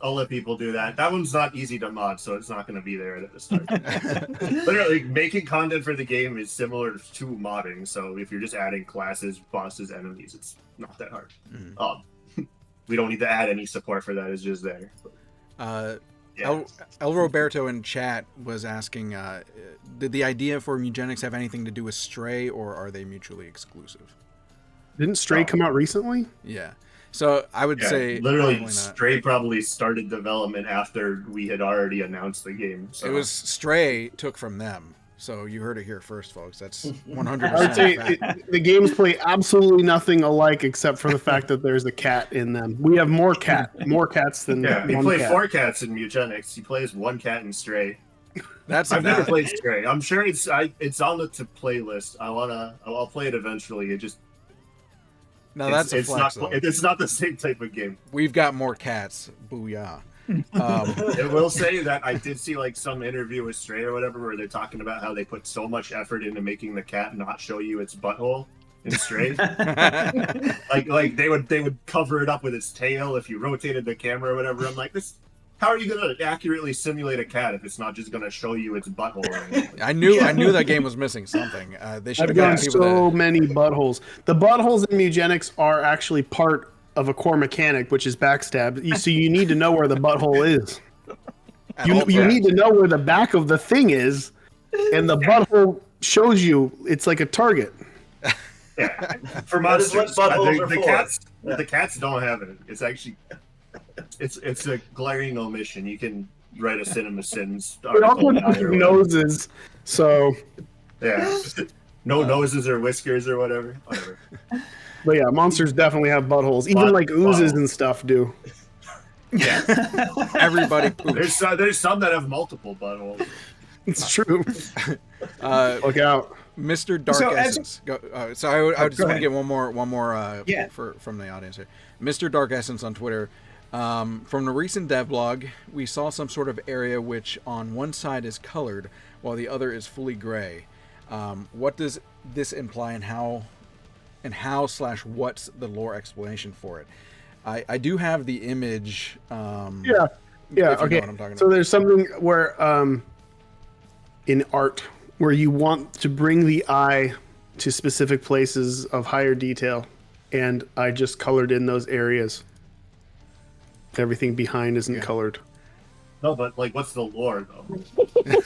I'll let people do that. That one's not easy to mod, so it's not going to be there at the start. Literally, making content for the game is similar to modding. So if you're just adding classes, bosses, enemies, it's not that hard. We don't need to add any support for that. It's just there. El Roberto in chat was asking, did the idea for Mewgenics have anything to do with Stray, or are they mutually exclusive? Didn't Stray come out recently? Yeah. So I would say... Literally, Stray probably started development after we had already announced the game. So. It was Stray took from them. So you heard it here first, folks. That's 100%. I would say the games play absolutely nothing alike except for the fact that there's a cat in them. We have more cats than we one play cat. 4 cats in Mewgenics. He plays 1 cat in Stray. I've never played Stray. I'm sure it's on the playlist. I'll play it eventually. It just... No, that's a flex, it's not the same type of game. We've got more cats. Booyah. I will say that I did see like some interview with Stray or whatever where they're talking about how they put so much effort into making the cat not show you its butthole in Stray. like they would cover it up with its tail if you rotated the camera or whatever. I'm like, how are you going to accurately simulate a cat if it's not just going to show you its butthole? I knew that game was missing something. They should have gotten so many buttholes. The buttholes in Mewgenics are actually part of a core mechanic, which is backstab. So you need to know where the butthole is. You need to know where the back of the thing is, and the butthole shows you it's like a target. Yeah, for monsters, the cats don't have it. It's actually. It's a glaring omission. You can write a Cinema Sins article. It also noses, so yeah, no noses or whiskers or whatever. But yeah, monsters definitely have buttholes. Even like oozes and stuff do. Yeah, everybody poops. There's some that have multiple buttholes. It's true. Look out, Mr. Dark Essence. So I just want to get one more from the audience here. Mr. Dark Essence on Twitter. From the recent devlog, we saw some sort of area which on one side is colored while the other is fully gray. What does this imply, and how/what's the lore explanation for it? I do have the image. Yeah, Yeah, if you okay. know what I'm talking So about. there's something where in art where you want to bring the eye to specific places of higher detail, and I just colored in those areas. Everything behind isn't colored. No, but like, what's the lore though?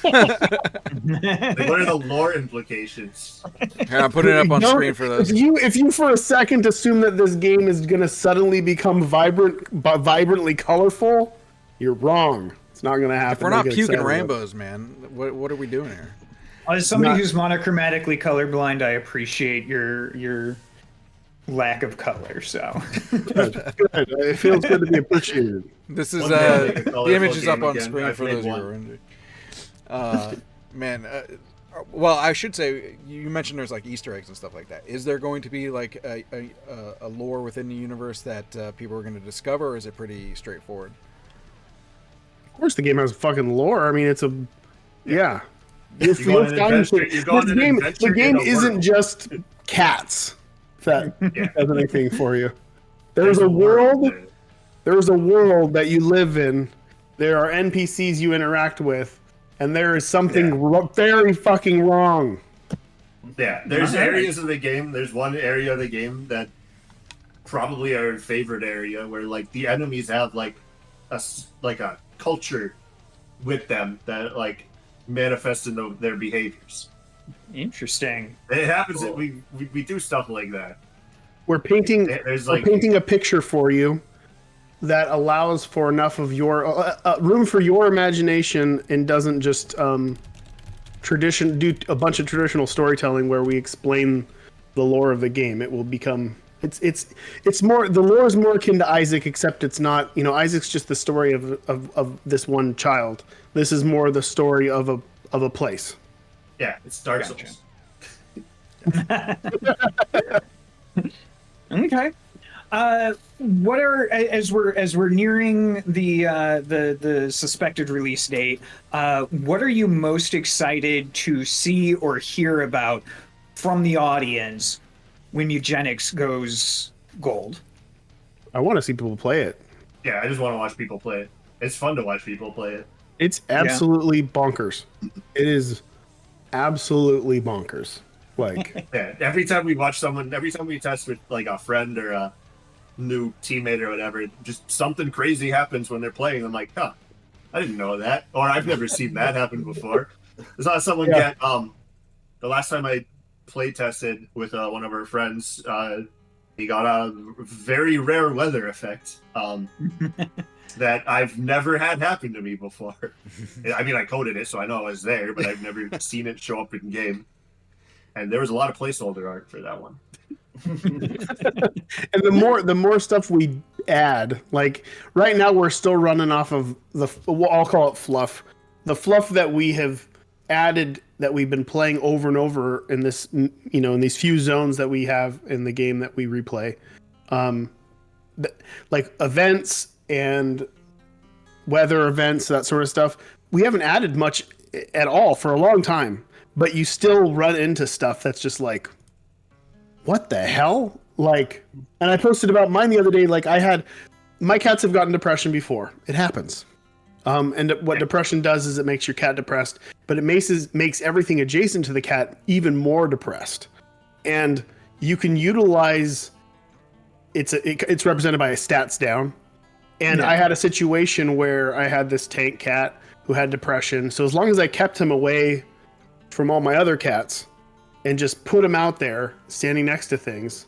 Like, what are the lore implications? Here, I'm putting it up on screen for those. If you for a second assume that this game is going to suddenly become vibrantly colorful, you're wrong. It's not going to happen. If we're not Get puking excited. rainbows, man, what are we doing here? As somebody who's monochromatically colorblind, I appreciate your lack of color. So Good. It feels good to be appreciated. This is One day I'll make a the colorful image is up game on again. screen I've for made those who one. are wondering. Man, well, I should say you mentioned there's like Easter eggs and stuff like that. Is there going to be like a lore within the universe that people are going to discover, or is it pretty straightforward? Of course, the game has fucking lore. I mean, it's a yeah. You go on an adventure- you go on an adventure The game in a isn't world. just cats that Yeah. does anything for you. There's a world. There's a world that you live in. There are NPCs you interact with, and there is something very fucking wrong. Yeah, there's areas of the game. There's one area of the game that probably our favorite area where like the enemies have like a culture with them that like manifests in their behaviors. interesting. It happens Cool. that we do stuff like that. We're painting. There's We're like painting a picture for you that allows for enough of your room for your imagination and doesn't just do a bunch of traditional storytelling where we explain the lore of the game. It will become it's more, the lore is more akin to Isaac, except it's not, Isaac's just the story of this one child. This is more the story of a place. yeah, it's Dark Gotcha. Souls. Okay. What are as we're nearing the suspected release date? What are you most excited to see or hear about from the audience when Mewgenics goes gold? I want to see people play it. Yeah, I just want to watch people play it. It's fun to watch people play it. It's absolutely bonkers. It is absolutely bonkers. Like, Yeah, every time we test with like a friend or a new teammate or whatever, just something crazy happens when they're playing. I'm like, huh, I didn't know that, or I've never seen that happen before. I saw someone get the last time I play tested with one of our friends, he got a very rare weather effect that I've never had happen to me before. I mean, I coded it, so I know it was there, but I've never seen it show up in game. And there was a lot of placeholder art for that one. and the more stuff we add, like right now we're still running off of I'll call it fluff. The fluff that we have added, that we've been playing over and over in this, in these few zones that we have in the game that we replay. Like events and weather events, that sort of stuff. We haven't added much at all for a long time, but you still run into stuff that's just like, what the hell? Like, and I posted about mine the other day. Like, my cats have gotten depression before. It happens. And what depression does is it makes your cat depressed, but it makes everything adjacent to the cat even more depressed. And you can utilize it's represented by a stats down. And I had a situation where I had this tank cat who had depression. So as long as I kept him away from all my other cats and just put him out there standing next to things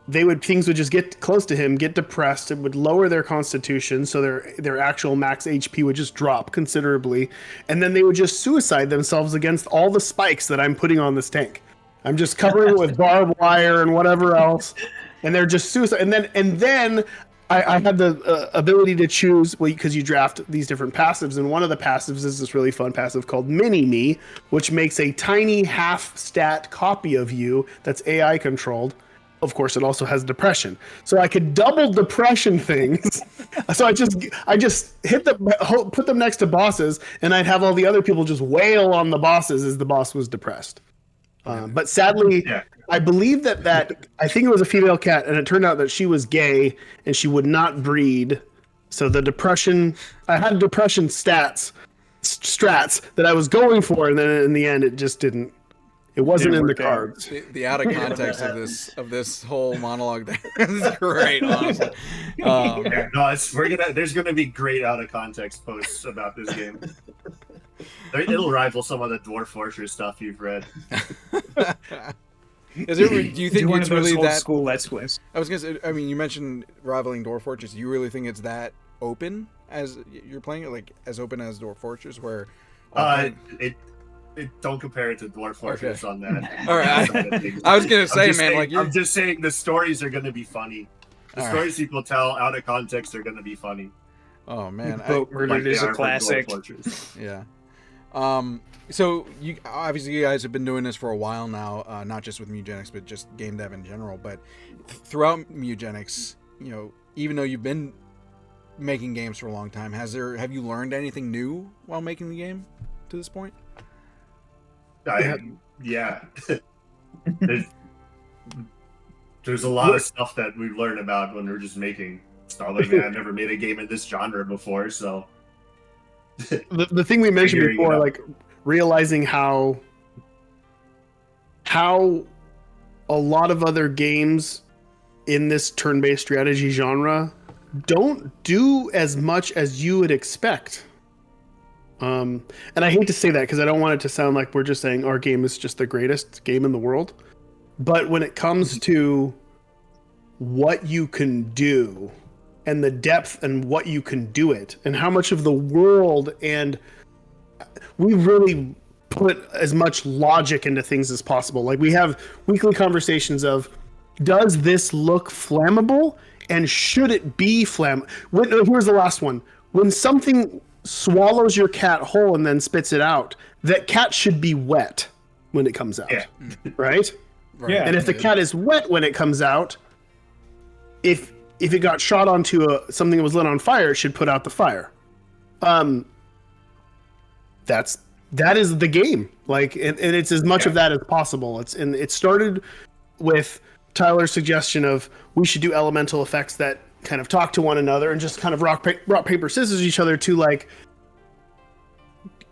would just get close to him, get depressed. It would lower their constitution, so their actual max HP would just drop considerably, and then they would just suicide themselves against all the spikes that I'm putting on this tank. I'm just covering it with barbed wire and whatever else, and they're just suicide. And then I had the ability to choose, because you draft these different passives, and one of the passives is this really fun passive called Mini Me, which makes a tiny half stat copy of you that's AI controlled. Of course, it also has depression, so I could double depression things. So I just put them next to bosses, and I'd have all the other people just wail on the bosses as the boss was depressed. But sadly, I believe that I think it was a female cat, and it turned out that she was gay and she would not breed. So the depression, I had depression strats that I was going for, and then in the end, it just didn't. It wasn't in the cards. The out of context of this whole monologue there is great, honestly. No, there's gonna be great out of context posts about this game. It'll rival some of the Dwarf Fortress stuff you've read. Do you think it's really that school Let's Plays? I was gonna say. I mean, you mentioned rivaling Dwarf Fortress. Do you really think it's that open as you're playing it, like as open as Dwarf Fortress, where? Don't compare it to Dwarf Fortress on that. All right. I was gonna say, man, I'm just saying the stories are gonna be funny. The stories people tell out of context are gonna be funny. Oh man, Boat Murdered is a classic. Yeah. So you guys have been doing this for a while now, not just with Mewgenics, but just game dev in general. But throughout Mewgenics, even though you've been making games for a long time, have you learned anything new while making the game to this point? Yeah. There's a lot of stuff that we've learned about when we're just making stuff. Like, I've never made a game in this genre before, so the thing we mentioned before, like realizing how a lot of other games in this turn-based strategy genre don't do as much as you would expect. And I hate to say that because I don't want it to sound like we're just saying our game is just the greatest game in the world. But when it comes to what you can do and the depth and what you can do it and how much of the world, and we really put as much logic into things as possible. Like we have weekly conversations of, does this look flammable and should it be flammable? Here's the last one. When something swallows your cat whole and then spits it out, that cat should be wet when it comes out. Yeah. Right? Yeah. And if the cat is wet when it comes out, if it got shot onto something that was lit on fire, it should put out the fire. That is the game. Like, and it's as much of that as possible. It started with Tyler's suggestion of we should do elemental effects that kind of talk to one another and just kind of rock paper scissors each other to, like,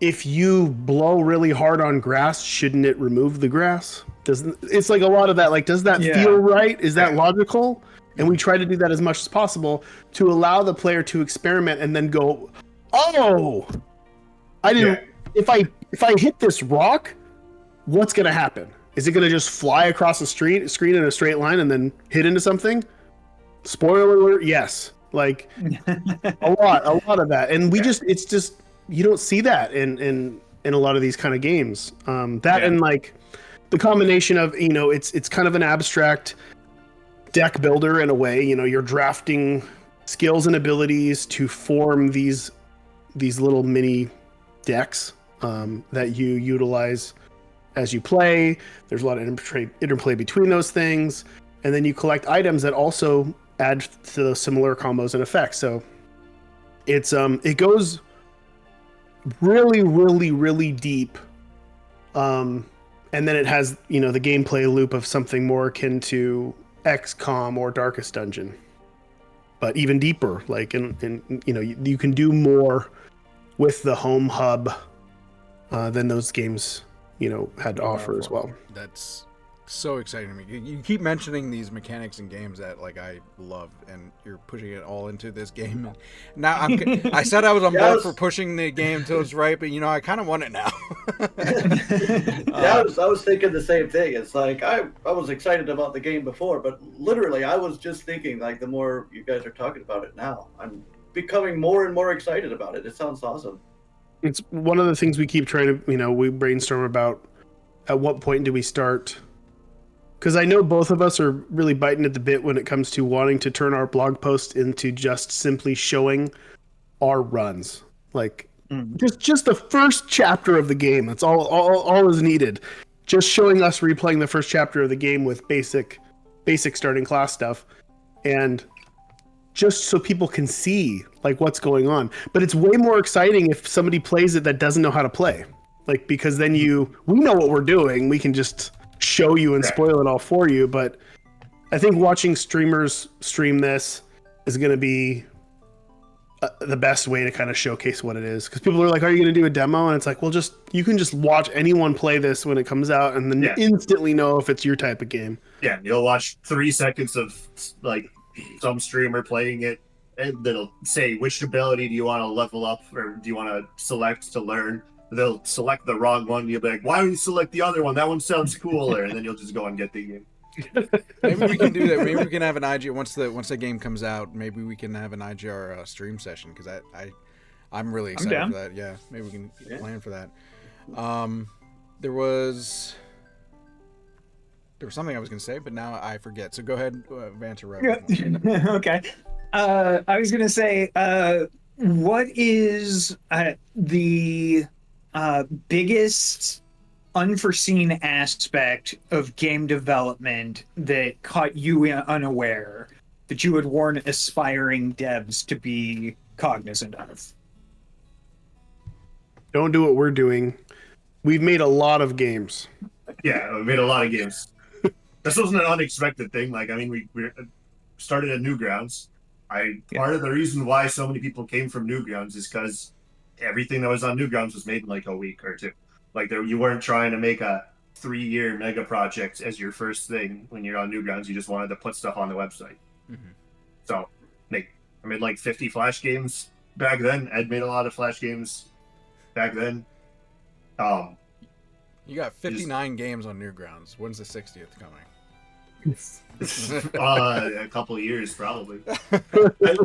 if you blow really hard on grass, shouldn't it remove the grass? It's like a lot of that, like, does that feel right? Is that logical? And we try to do that as much as possible to allow the player to experiment and then go, oh, I didn't. If I hit this rock, what's gonna happen? Is it gonna just fly across the screen in a straight line and then hit into something? Spoiler alert, yes. Like a lot of that. And it's just you don't see that in a lot of these kind of games. And like the combination of, it's kind of an abstract deck builder in a way. You're drafting skills and abilities to form these little mini decks that you utilize as you play. There's a lot of interplay between those things, and then you collect items that also add to those similar combos and effects. So it goes really, really, really deep, and then it has the gameplay loop of something more akin to XCOM or Darkest Dungeon, but even deeper. Like you can do more with the home hub than those games had to offer as well. That's so exciting to me. You keep mentioning these mechanics in games that, like, I love, and you're pushing it all into this game. And now I said I was on board for pushing the game till it's right, but I kind of want it now. I was thinking the same thing. It's like I was excited about the game before, but literally I was just thinking, like, the more you guys are talking about it now, I'm becoming more and more excited about it. It sounds awesome. It's one of the things we keep trying to, we brainstorm about at what point do we start. Because I know both of us are really biting at the bit when it comes to wanting to turn our blog post into just simply showing our runs. Like, just the first chapter of the game. That's all is needed. Just showing us replaying the first chapter of the game with basic starting class stuff. And just so people can see, like, what's going on. But it's way more exciting if somebody plays it that doesn't know how to play. Like, because then we know what we're doing. We can just show you and spoil it all for you. But I think watching streamers stream this is going to be the best way to kind of showcase what it is, because people are like, are you going to do a demo? And it's like, well, you can just watch anyone play this when it comes out and then instantly know if it's your type of game. Yeah, you'll watch 3 seconds of like some streamer playing it, and it'll say which ability do you want to level up or do you want to select to learn. They'll select the wrong one. You'll be like, why don't you select the other one? That one sounds cooler. And then you'll just go and get the game. Maybe we can do that. Maybe we can have an IGR once the game comes out. Maybe we can have an IGR stream session, because I'm really excited for that. Yeah, maybe we can plan for that. There was something I was going to say, but now I forget. So go ahead, Vance or Reverend. Okay. I was going to say, what is the biggest unforeseen aspect of game development that caught you unaware that you would warn aspiring devs to be cognizant of? Don't do what we're doing. We've made a lot of games. Yeah, we made a lot of games. This wasn't an unexpected thing. Like, I mean, we started at Newgrounds. Part of the reason why so many people came from Newgrounds is because everything that was on Newgrounds was made in like a week or two. Like, you weren't trying to make a 3-year mega project as your first thing when you're on Newgrounds. You just wanted to put stuff on the website. Mm-hmm. So, I made like 50 Flash games back then. Ed made a lot of Flash games back then. You got 59 games on Newgrounds. When's the 60th coming? A couple of years, probably.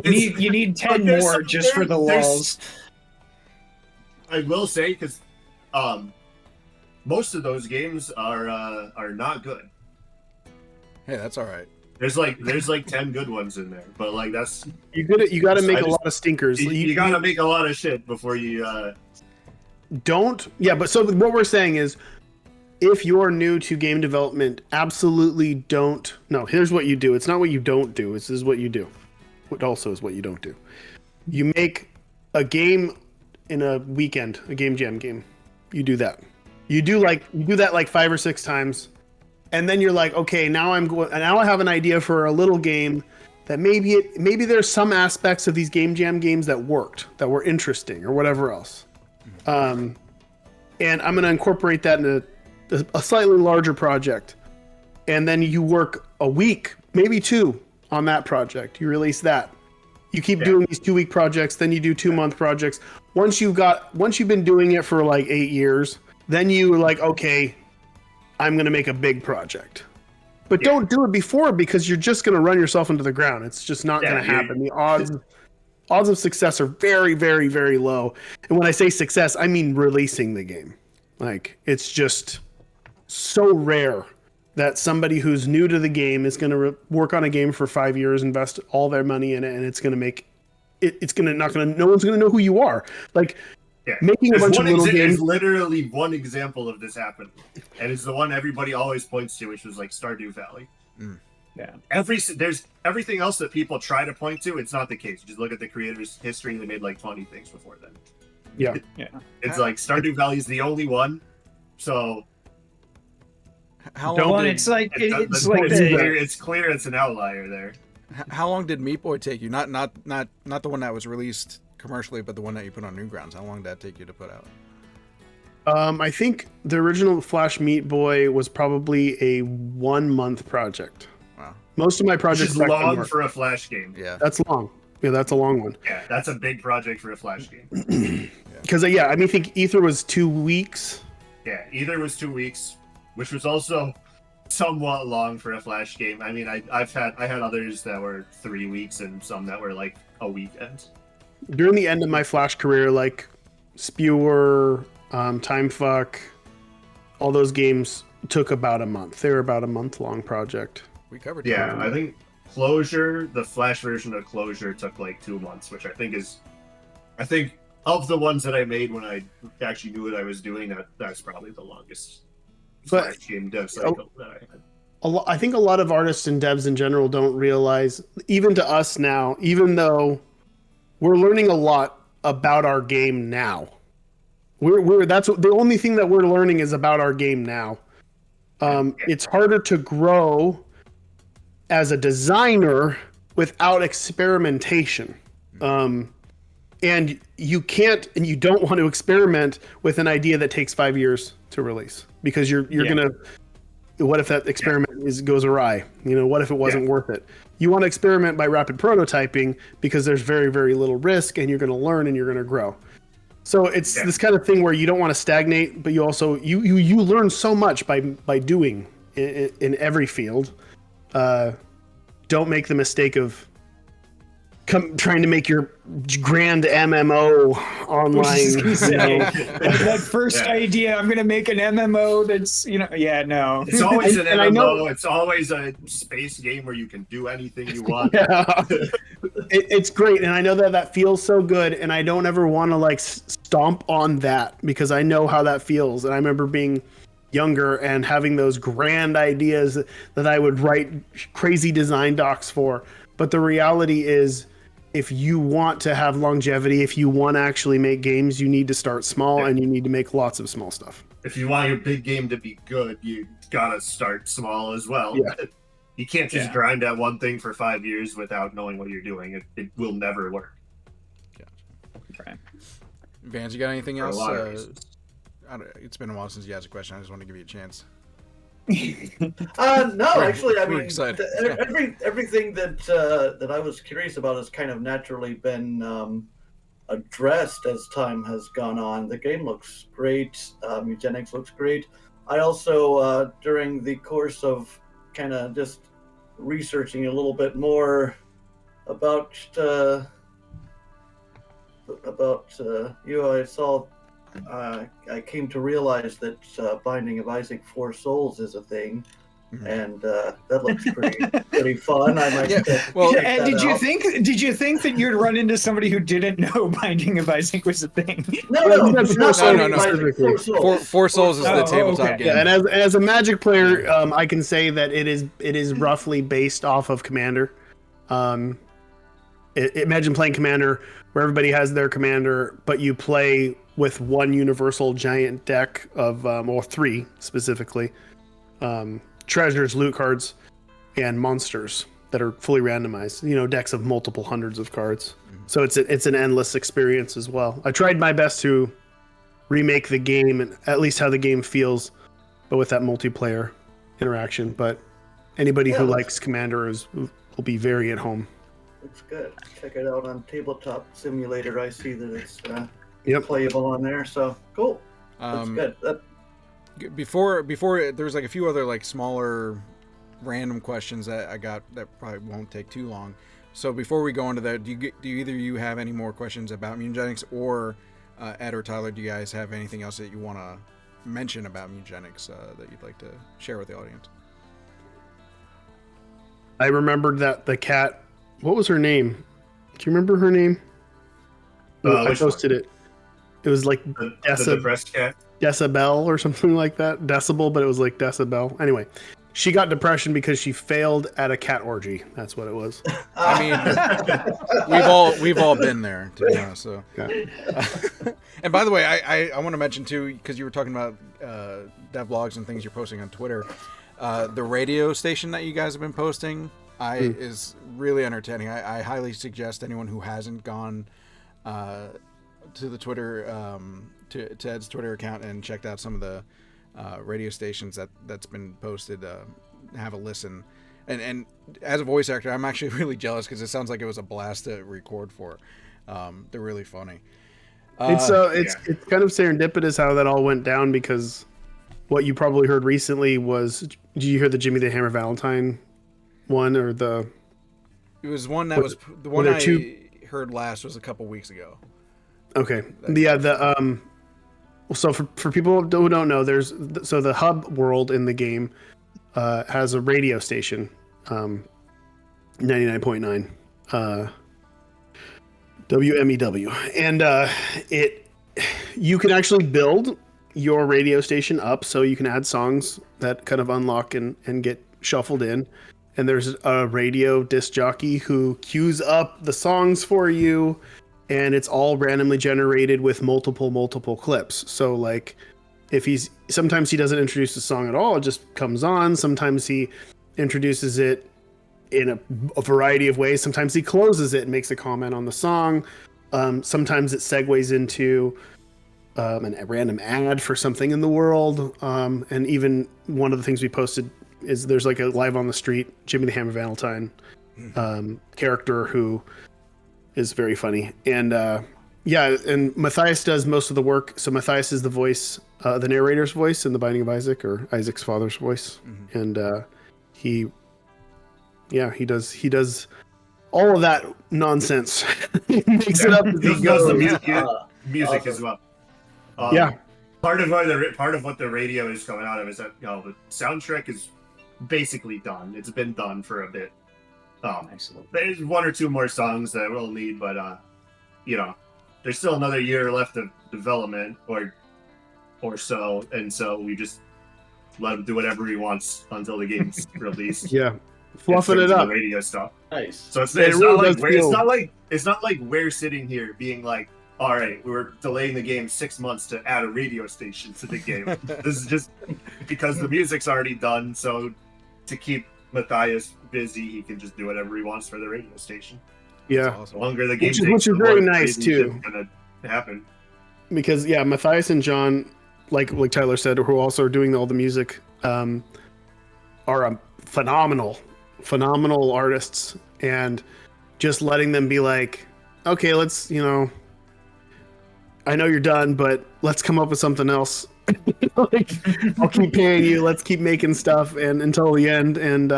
You need 10 more just for the lulls. I will say, because most of those games are not good. Hey, that's all right. There's like 10 good ones in there, but like that's you got to make a lot of stinkers. You got to make a lot of shit before you don't. Yeah, but so what we're saying is, if you're new to game development, absolutely don't. No, here's what you do. It's not what you don't do. This is what you do. What also is what you don't do. You make a game in a weekend, a game jam game. You do that. You do that like 5 or 6 times, and then you're like, okay, now I have an idea for a little game that maybe there's some aspects of these game jam games that worked, that were interesting, or whatever else. And I'm going to incorporate that in a slightly larger project. And then you work a week, maybe 2, on that project. You release that. You keep doing these 2-week projects, then you do 2-month projects. Once you've been doing it for like 8 years, then you're like, okay, I'm going to make a big project. But don't do it before, because you're just going to run yourself into the ground. It's just not going to happen. The odds of success are very, very, very low. And when I say success, I mean releasing the game. Like, it's just so rare that somebody who's new to the game is going to work on a game for 5 years, invest all their money in it, and it's going to make it. No one's going to know who you are. Like, making a bunch of little games. There's literally one example of this happened, and it's the one everybody always points to, which was like Stardew Valley. Mm. Yeah. There's everything else that people try to point to. It's not the case. You just look at the creator's history. They made like 20 things before then. Yeah. It's like Stardew Valley is the only one. So how long? It's clear it's an outlier there. How long did Meat Boy take you? Not the one that was released commercially, but the one that you put on Newgrounds. How long did that take you to put out? I think the original Flash Meat Boy was probably a 1-month project. Wow. Most of my projects are long for a Flash game. Yeah. That's long. Yeah, that's a long one. Yeah, that's a big project for a Flash game. Because I think Ether was 2 weeks. Yeah, Ether was 2 weeks, which was also somewhat long for a Flash game. I mean, I had others that were 3 weeks and some that were like a weekend. During the end of my Flash career, like Spewer, Timefuck, all those games took about a month. They were about a month-long project. We covered. Yeah, I think Closure, the Flash version of Closure, took like 2 months, which I think of the ones that I made when I actually knew what I was doing, that's probably the longest Flash game dev cycle that I had. I think a lot of artists and devs in general don't realize, even to us now, even though we're learning a lot about our game now. That's the only thing that we're learning is about our game now. It's harder to grow as a designer without experimentation. and you can't and you don't want to experiment with an idea that takes 5 years to release, because you're gonna, what if that experiment goes awry? What if it wasn't worth it? You want to experiment by rapid prototyping, because there's very, very little risk, and you're going to learn and you're going to grow. So it's this kind of thing where you don't want to stagnate, but you also you learn so much by doing in every field. Don't make the mistake of trying to make your grand MMO online. That first idea, I'm going to make an MMO that's, no. It's always an MMO. It's always a space game where you can do anything you want. It's great. And I know that feels so good. And I don't ever want to stomp on that, because I know how that feels. And I remember being younger and having those grand ideas that I would write crazy design docs for. But the reality is, if you want to have longevity, if you want to actually make games, you need to start small, and you need to make lots of small stuff. If you want your big game to be good, you gotta start small as well. Yeah. You can't just grind at one thing for 5 years without knowing what you're doing. It will never work. Right. Vance, you got anything else? It's been a while since you asked a question. I just want to give you a chance. No, actually, I mean, everything that I was curious about has kind of naturally been addressed as time has gone on. The game looks great. Mewgenics looks great. I also, during the course of kind of just researching a little bit more about you, I saw. I came to realize that Binding of Isaac 4 Souls is a thing, and that looks pretty fun. I might check and that out. Did you think that you'd run into somebody who didn't know Binding of Isaac was a thing? No. Four Souls is the tabletop game. Yeah, and as a Magic player, I can say that it is roughly based off of Commander. Imagine playing Commander, where everybody has their commander, but you play with one universal giant deck of, or three specifically, treasures, loot cards, and monsters that are fully randomized. Decks of multiple hundreds of cards. So it's an endless experience as well. I tried my best to remake the game, and at least how the game feels, but with that multiplayer interaction. But anybody who likes Commander will be very at home. It's good. Check it out on Tabletop Simulator. I see that it's playable on there. So cool. That's good. Before there's a few other smaller random questions that I got that probably won't take too long. So before we go into that, do either of you have any more questions about Mewgenics, or Ed or Tyler, do you guys have anything else that you want to mention about Mewgenics that you'd like to share with the audience? I remembered that the cat. What was her name? Do you remember her name? I posted it. It was like the breast cat. Decibel or something like that. Decibel, but it was like decibel. Anyway, she got depression because she failed at a cat orgy. That's what it was. I mean, we've all been there, to be honest. So, and by the way, I want to mention too, because you were talking about dev blogs and things you're posting on Twitter. The radio station that you guys have been posting is really entertaining. I highly suggest anyone who hasn't gone to the Twitter to Ed's Twitter account and checked out some of the radio stations that's been posted, have a listen. And as a voice actor, I'm actually really jealous because it sounds like it was a blast to record for. They're really funny. It's kind of serendipitous how that all went down, because what you probably heard recently was, did you hear the Jimmy the Hammer Valentine one, or the? It was one that was the one I heard last was a couple weeks ago. Okay. So for people who don't know, the hub world in the game has a radio station, 99.9 WMEW, and you can actually build your radio station up, so you can add songs that kind of unlock and get shuffled in. And there's a radio disc jockey who queues up the songs for you, and it's all randomly generated with multiple clips. So sometimes he doesn't introduce the song at all, it just comes on. Sometimes he introduces it in a variety of ways. Sometimes he closes it and makes a comment on the song. Sometimes it segues into a random ad for something in the world. And even one of the things we posted is there's like a live on the street Jimmy the Hammer Valentine character who is very funny. And and Matthias does most of the work. So Matthias is the voice, the narrator's voice in The Binding of Isaac, or Isaac's father's voice. And he does all of that nonsense. He makes it up as he goes. The music as well. Part of what the radio is coming out of is that the soundtrack is basically done. It's been done for a bit. Excellent. There's one or two more songs that we'll need, but there's still another year left of development or so, and so we just let him do whatever he wants until the game's released. Fluffing it up. Radio stuff. Nice. So it's not like we're sitting here being like, all right, we're delaying the game 6 months to add a radio station to the game. This is just because the music's already done. So to keep Matthias busy, he can just do whatever he wants for the radio station. Yeah. The longer the game takes, which is very nice too. Gonna happen. Because Matthias and John, like Tyler said, who also are doing all the music, are phenomenal artists, and just letting them be like, okay, let's, I know you're done, but let's come up with something else. Like, I'll keep paying you. Let's keep making stuff and until the end. And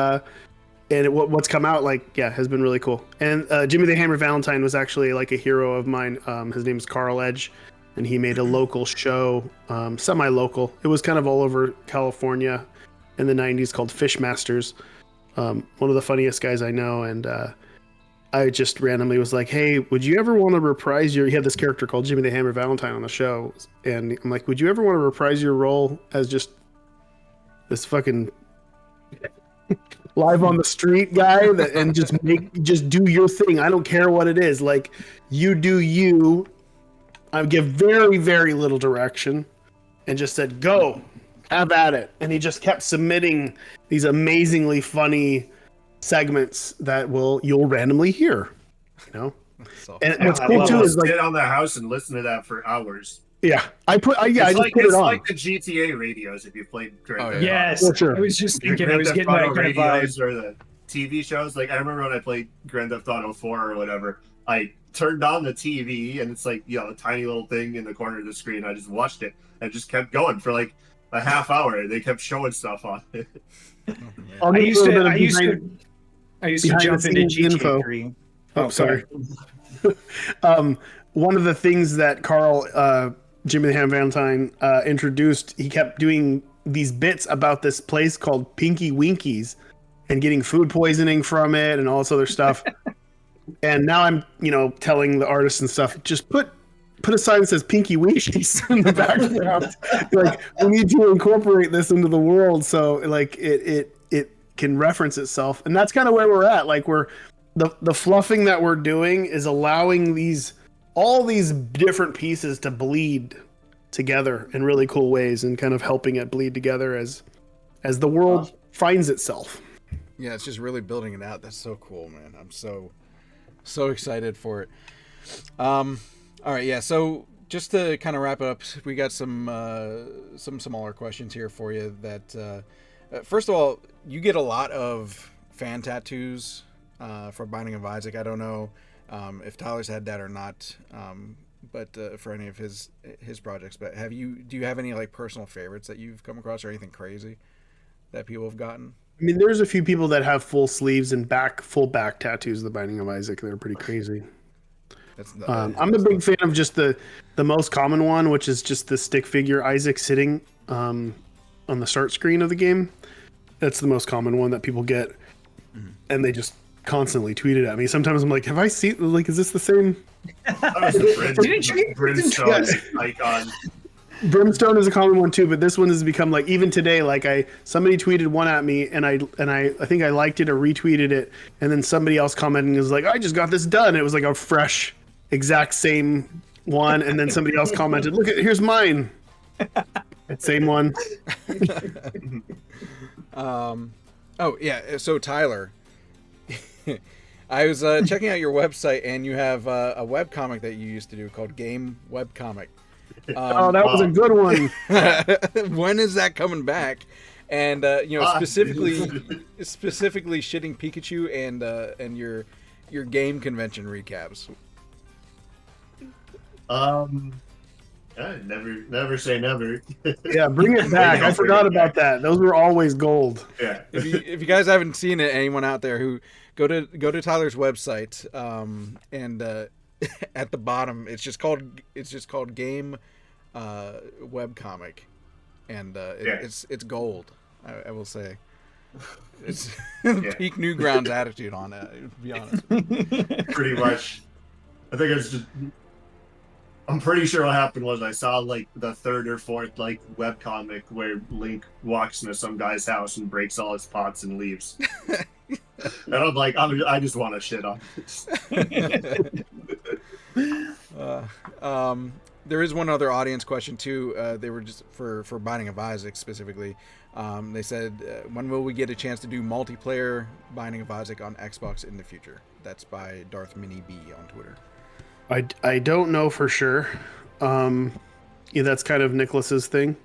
what's come out has been really cool. And Jimmy the Hammer Valentine was actually like a hero of mine. His name is Carl Edge, and he made a local show, semi-local. It was kind of all over California in the 90s called Fishmasters. One of the funniest guys I know, and I just randomly was like, hey, would you ever want to reprise he had this character called Jimmy the Hammer Valentine on the show, and I'm like, would you ever want to reprise your role as just this fucking live on the street guy and just do your thing? I don't care what it is. Like, you do you. I give very, very little direction and just said, go, have at it. And he just kept submitting these amazingly funny segments that you'll randomly hear, And what's cool too is sit on the house and listen to that for hours. Yeah, I just put it on. It's like the GTA radios if you played Grand Theft. Yes, for sure. I was just thinking, I was getting Auto that kind of radios vibe. or the TV shows. Like I remember when I played Grand Theft Auto 4 or whatever, I turned on the TV and it's like a tiny little thing in the corner of the screen. I just watched it and just kept going for like a half hour. They kept showing stuff on it. I used to jump into GTA 3. Oh, sorry. One of the things that Carl, Jimmy the Ham Valentine, introduced, he kept doing these bits about this place called Pinky Winkies and getting food poisoning from it and all this other stuff. And now I'm, telling the artists and stuff, just put a sign that says Pinky Winkies in the background. Like, we need to incorporate this into the world so like it can reference itself. And that's kind of where we're at. Like, the fluffing that we're doing is allowing all these different pieces to bleed together in really cool ways and kind of helping it bleed together as the world finds itself. Yeah, it's just really building it out. That's so cool, man. I'm so excited for it. All right, yeah. So just to kind of wrap it up, we got some smaller questions here for you. That first of all, you get a lot of fan tattoos for Binding of Isaac. I don't know if Tyler's had that or not, but for any of his projects. But do you have any like personal favorites that you've come across or anything crazy that people have gotten? I mean, there's a few people that have full sleeves and full back tattoos of the Binding of Isaac. They're pretty crazy. I'm a big fan of just the most common one, which is just the stick figure Isaac sitting on the start screen of the game. That's the most common one that people get, and they just constantly tweet it at me. Sometimes I'm like, have I seen, like, is this the same? Brimstone icon. Brimstone is a common one too, but this one has become like, even today, like somebody tweeted one at me and I think I liked it or retweeted it, and then somebody else commented and was like, I just got this done. It was like a fresh, exact same one, and then somebody else commented, look at, here's mine. Same one. Oh yeah, so Tyler, I was checking out your website, and you have a webcomic that you used to do called Game Webcomic. Oh, that was a good one. When is that coming back? And specifically shitting Pikachu and your game convention recaps. Never say never. Yeah, bring it back. I forgot about that. Those were always gold. Yeah. If you guys haven't seen it, anyone out there who go to Tyler's website, and at the bottom it's just called Game Webcomic, and it's gold. I will say. It's peak Newgrounds attitude on it, to be honest. Pretty much. I think it's just. I'm pretty sure what happened was I saw like the third or fourth like webcomic where Link walks into some guy's house and breaks all his pots and leaves. And I'm like, I just want to shit on this. There is one other audience question too. They were just for Binding of Isaac specifically. They said, when will we get a chance to do multiplayer Binding of Isaac on Xbox in the future? That's by Darth Mini B on Twitter. I don't know for sure. That's kind of Nicholas's thing.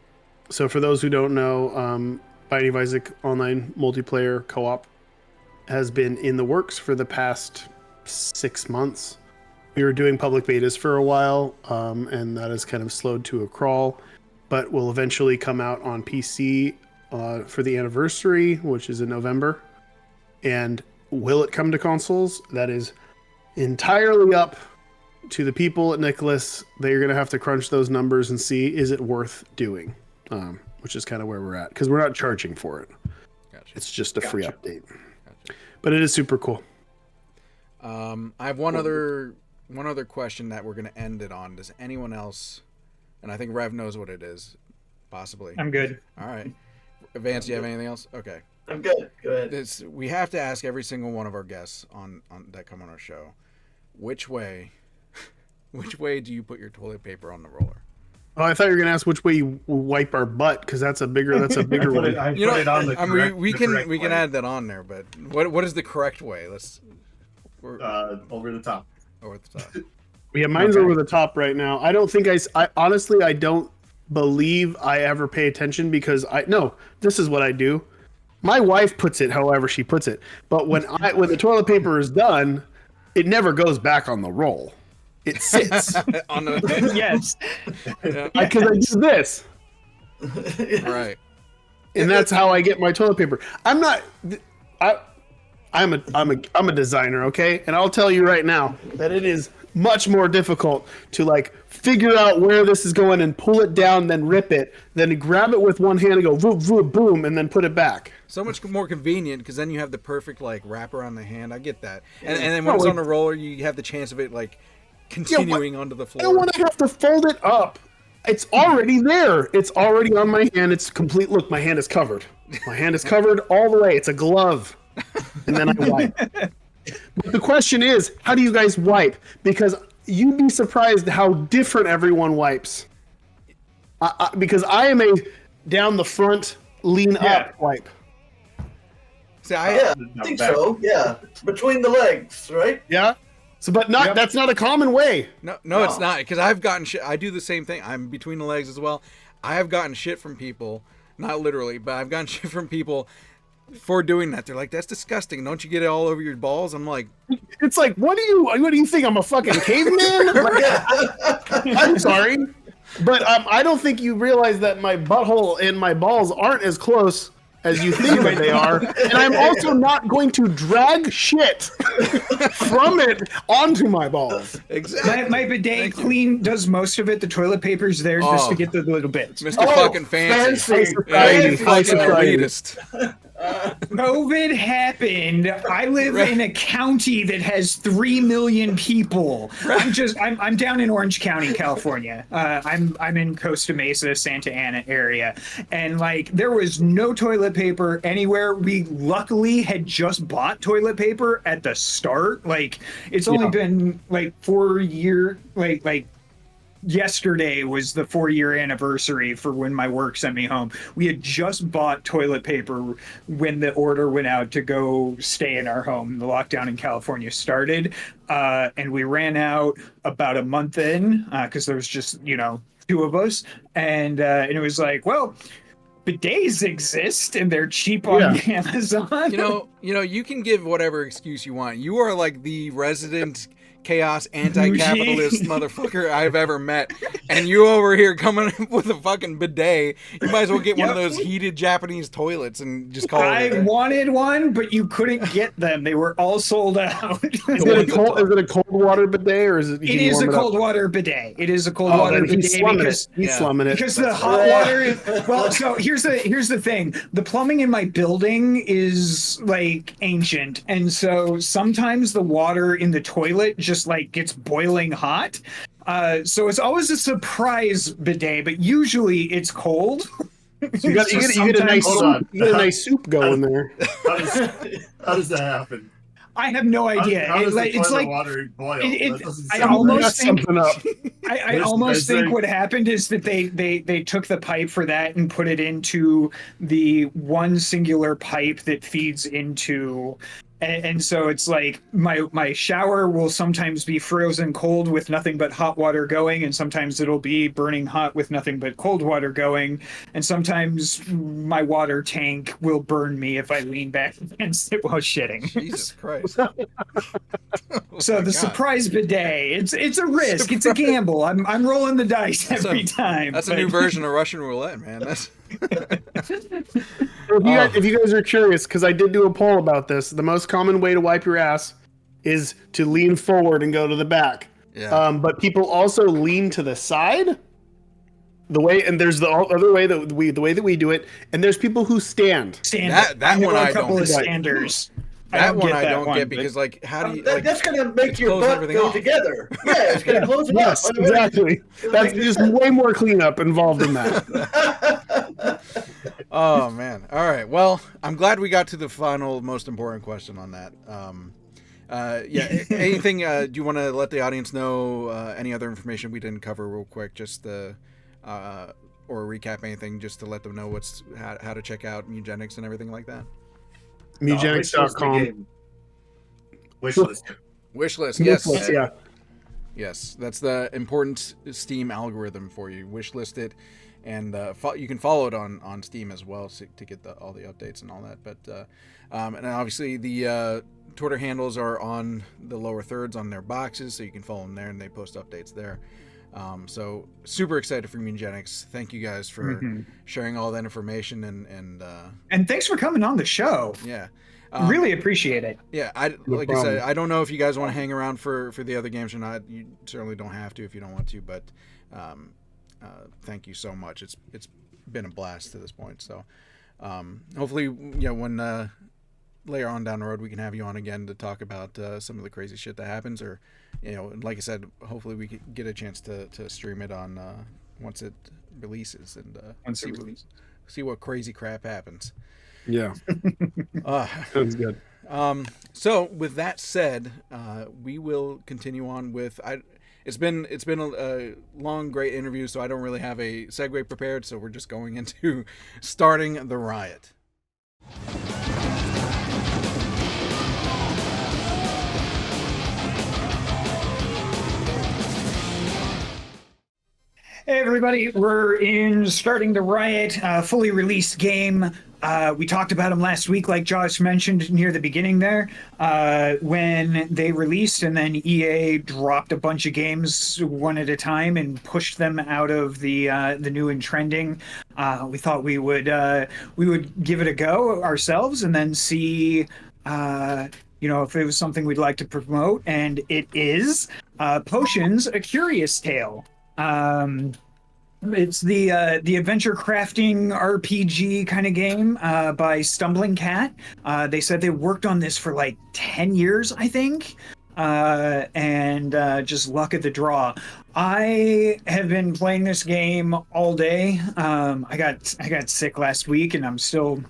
So for those who don't know, Binding of Isaac online multiplayer co-op has been in the works for the past 6 months. We were doing public betas for a while, and that has kind of slowed to a crawl, but will eventually come out on PC for the anniversary, which is in November. And will it come to consoles? That is entirely up to the people at Nicholas. They're going to have to crunch those numbers and see, is it worth doing? Which is kind of where we're at, because we're not charging for it. Gotcha. It's just a free update. Gotcha. But it is super cool. I have one other question that we're going to end it on. Does anyone else, and I think Rev knows what it is, possibly. I'm good. All right. Vance, do you have anything else? Okay. I'm good. Go ahead. We have to ask every single one of our guests on that come on our show, which way do you put your toilet paper on the roller? Oh, I thought you were going to ask which way you wipe our butt, because that's a bigger one. We can add that on there, but what is the correct way? Over the top. Over the top. Yeah, mine's over the top right now. I don't think I honestly, I don't believe I ever pay attention, because this is what I do. My wife puts it however she puts it, but when the toilet paper is done, it never goes back on the roll. It sits on the yes, because I do this, right, and that's how I get my toilet paper. I'm a designer, okay, and I'll tell you right now that it is much more difficult to like figure out where this is going and pull it down, then rip it, then grab it with one hand and go voop voop boom, and then put it back. So much more convenient, because then you have the perfect like wrap around the hand. I get that, and then when it's on the roller, you have the chance of it like continuing onto the floor. I don't want to have to fold it up. It's already there. It's already on my hand. It's complete. Look, my hand is covered. My hand is covered all the way. It's a glove, and then I wipe. But the question is, how do you guys wipe? Because you'd be surprised how different everyone wipes. Because I am a down the front, lean up wipe. See, I think so. Yeah, between the legs, right? Yeah. So, but that's not a common way. No, it's not. Because I've gotten shit. I do the same thing. I'm between the legs as well. I have gotten shit from people, not literally, but I've gotten shit from people for doing that. They're like, "That's disgusting. Don't you get it all over your balls?" I'm like, "It's like, what do you think? I'm a fucking caveman?" I'm sorry, but I don't think you realize that my butthole and my balls aren't as close as you think that they are, and I'm also not going to drag shit from it onto my balls. Exactly. My bidet does most of it. The toilet paper's there just to get the little bits. Mr. fucking fancy. Elitist. COVID happened. I live in a county that has 3 million people. I'm down in Orange County, California. I'm in Costa Mesa, Santa Ana area, and like there was no toilet paper anywhere. We luckily had just bought toilet paper at the start. Like it's only been like 4 years, like yesterday was the 4-year anniversary for when my work sent me home. We had just bought toilet paper when the order went out to go stay in our home. The lockdown in California started, and we ran out about a month in because there was just, 2 of us. And it was like, well, bidets exist and they're cheap on Amazon. You can give whatever excuse you want. You are like the resident chaos anti-capitalist motherfucker I've ever met, and you over here coming up with a fucking bidet. You might as well get one of those heated Japanese toilets and just call it. I wanted one, but you couldn't get them. They were all sold out. Is it a cold water bidet, or is it? It is a cold water bidet. It is a cold water bidet he's slumming it. Because the hot water. Well, so here's the thing. The plumbing in my building is like ancient, and so sometimes the water in the toilet just like gets boiling hot. So it's always a surprise bidet, but usually it's cold. So you get a nice soup going there. How does that happen? I have no idea. How does it's like water boil? I almost think something up. I almost think what happened is that they took the pipe for that and put it into the one singular pipe that feeds into. And so it's like my shower will sometimes be frozen cold with nothing but hot water going, and sometimes it'll be burning hot with nothing but cold water going, and sometimes my water tank will burn me if I lean back against it while shitting. Jesus Christ. So the surprise bidet, it's a risk, it's a gamble. I'm rolling the dice every time. That's a new version of Russian roulette, man. That's If you guys are curious, because I did do a poll about this, the most common way to wipe your ass is to lean forward and go to the back. Yeah. But people also lean to the side. There's the other way the way that we do it, and there's people who stand. That one I don't get. Standers. That one I don't get because, like, how do you? Like, that's going to make your butt go together. Yeah, it's going to close it yes, up. Exactly. That's just way more cleanup involved in that. Oh man! All right. Well, I'm glad we got to the final, most important question on that. Anything? Do you want to let the audience know any other information we didn't cover real quick? Just or recap anything, just to let them know how to check out Mewgenics and everything like that. Mewgenics.com. Wishlist. Yes. Yeah. Yes, that's the important Steam algorithm for you. Wishlist it, and you can follow it on Steam as well to get all the updates and all that. But and obviously the Twitter handles are on the lower thirds on their boxes, so you can follow them there, and they post updates there. So super excited for Mewgenics. Thank you guys for sharing all that information and thanks for coming on the show. Yeah. Really appreciate it. Yeah, I said, I don't know if you guys want to hang around for the other games or not. You certainly don't have to if you don't want to, but thank you so much. It's been a blast to this point. So hopefully, when later on down the road we can have you on again to talk about some of the crazy shit that happens, or like I said, hopefully we could get a chance to stream it on once it releases and see what crazy crap happens. Yeah. Sounds good. So with that said, we will continue on with it's been a long, great interview, so I don't really have a segue prepared, so we're just going into starting the riot. Hey everybody, we're in Starting the Riot, fully released game. We talked about them last week, like Josh mentioned near the beginning there, when they released, and then EA dropped a bunch of games one at a time and pushed them out of the new and trending. We thought we would give it a go ourselves and then see if it was something we'd like to promote, and it is Potions: A Curious Tale. It's the adventure crafting RPG kind of game by Stumbling Cat. They said they worked on this for like 10 years, I think, and just luck of the draw. I have been playing this game all day. I got sick last week, and I'm still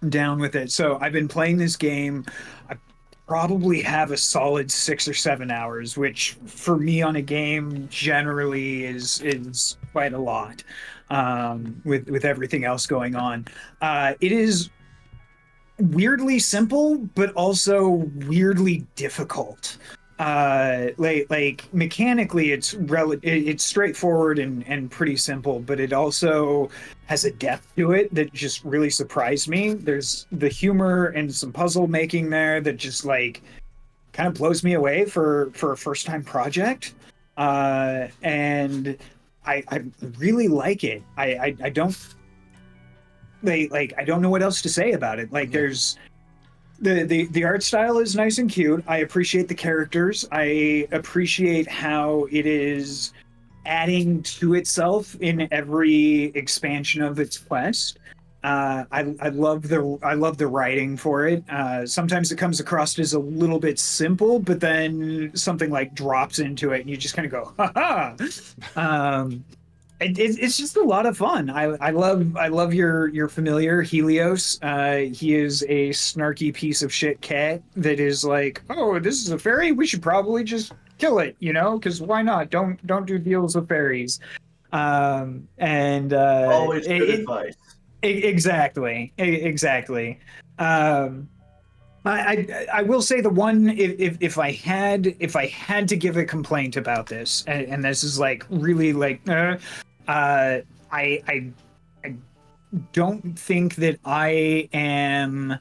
down with it. So I've been playing this game. probably have a solid 6 or 7 hours, which for me on a game generally is quite a lot. With everything else going on, it is weirdly simple, but also weirdly difficult. Like mechanically, it's straightforward and pretty simple, but it also has a depth to it that just really surprised me. There's the humor and some puzzle making there that just like kind of blows me away for a first time project. And I really like it. I don't I don't know what else to say about it. Like there's the art style is nice and cute. I appreciate the characters. I appreciate how it is adding to itself in every expansion of its quest. I love the writing for it. Sometimes it comes across as a little bit simple, but then something like drops into it, and you just kind of go, "Ha ha!" It's just a lot of fun. I love your familiar Helios. He is a snarky piece of shit cat that is like, oh, this is a fairy. We should probably just kill it, because why not? Don't do deals with fairies. Always good advice. Exactly. I will say the one, if I had to give a complaint about this, and this is like really like. I don't think that I am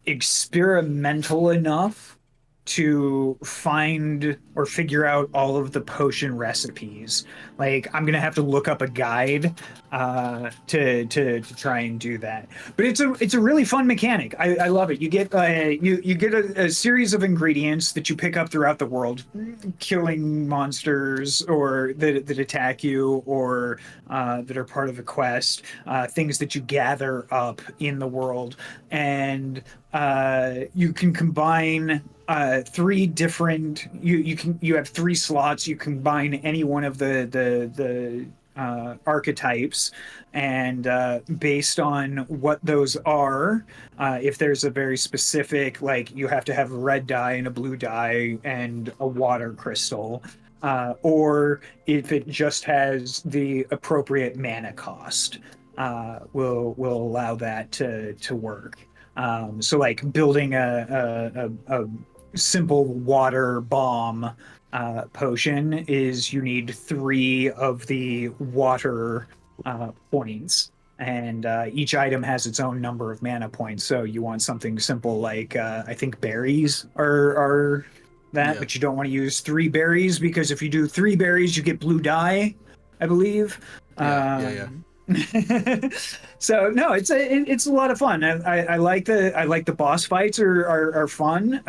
experimental enough to find or figure out all of the potion recipes. Like I'm gonna have to look up a guide to try and do that. But it's a really fun mechanic. I love it. You get you get a series of ingredients that you pick up throughout the world, killing monsters or that attack you or that are part of the quest. Things that you gather up in the world, and you can combine three different. You have 3 slots. You combine any one of the archetypes, and based on what those are, if there's a very specific, like you have to have a red dye and a blue dye and a water crystal, or if it just has the appropriate mana cost, will allow that to work. So like building a simple water bomb potion is you need 3 of the water points, and each item has its own number of mana points. So you want something simple like I think berries are that, but you don't want to use 3 berries, because if you do 3 berries, you get blue dye, I believe. Yeah. So no, it's a lot of fun. I like the boss fights are fun.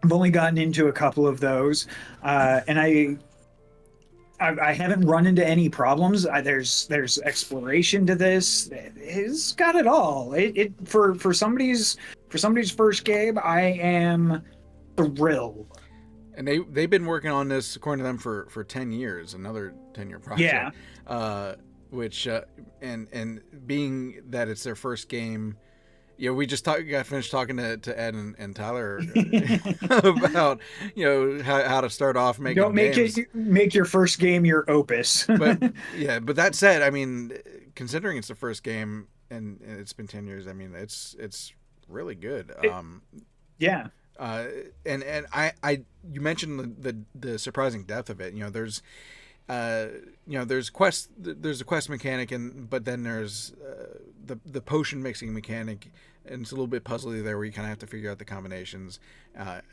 I've only gotten into a couple of those, and I haven't run into any problems. There's exploration to this. It's got it all. It for somebody's first game, I am thrilled. And they've been working on this, according to them, for 10 years, another 10-year project. Yeah. Which and being that it's their first game, we just got finished talking to Ed and Tyler about how to start off making. Don't make your first game your opus. But that said, I mean, considering it's the first game and it's been 10 years, I mean, it's really good. Yeah. And you mentioned the surprising depth of it. There's there's a quest mechanic, but then there's the potion mixing mechanic, and it's a little bit puzzly there, where you kind of have to figure out the combinations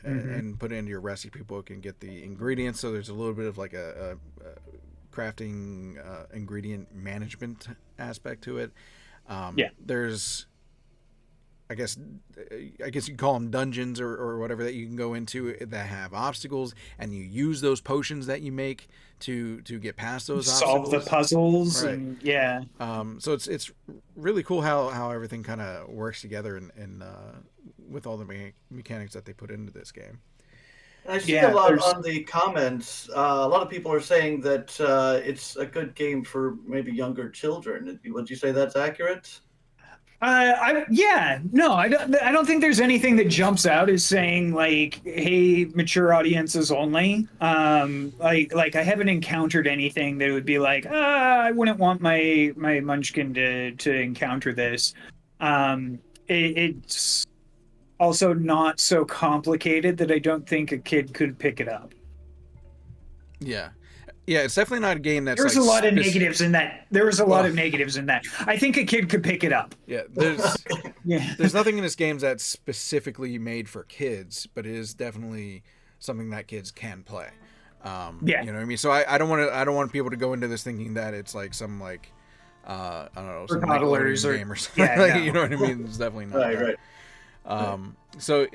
and put it into your recipe book and get the ingredients. So there's a little bit of like a crafting ingredient management aspect to it. There's I guess you call them dungeons or whatever that you can go into that have obstacles, and you use those potions that you make to get past those solve obstacles. The puzzles, right. And yeah. So it's really cool how everything kind of works together and with all the mechanics that they put into this game. I see a lot on the comments. A lot of people are saying that it's a good game for maybe younger children. Would you say that's accurate? I don't think there's anything that jumps out as saying like, hey, mature audiences only. Like I haven't encountered anything that would be like, I wouldn't want my munchkin to encounter this. It's also not so complicated that I don't think a kid could pick it up. Yeah. Yeah, it's definitely not a game that's There's like a lot of negatives in that. There was a lot of negatives in that. I think a kid could pick it up. Yeah, Yeah. there's nothing in this game that's specifically made for kids, but it is definitely something that kids can play. Yeah. You know what I mean? So I don't want people to go into this thinking that it's like some like I don't know, some toddlers game or something. Yeah, Like, no. you know what I mean? It's definitely not that. Right. So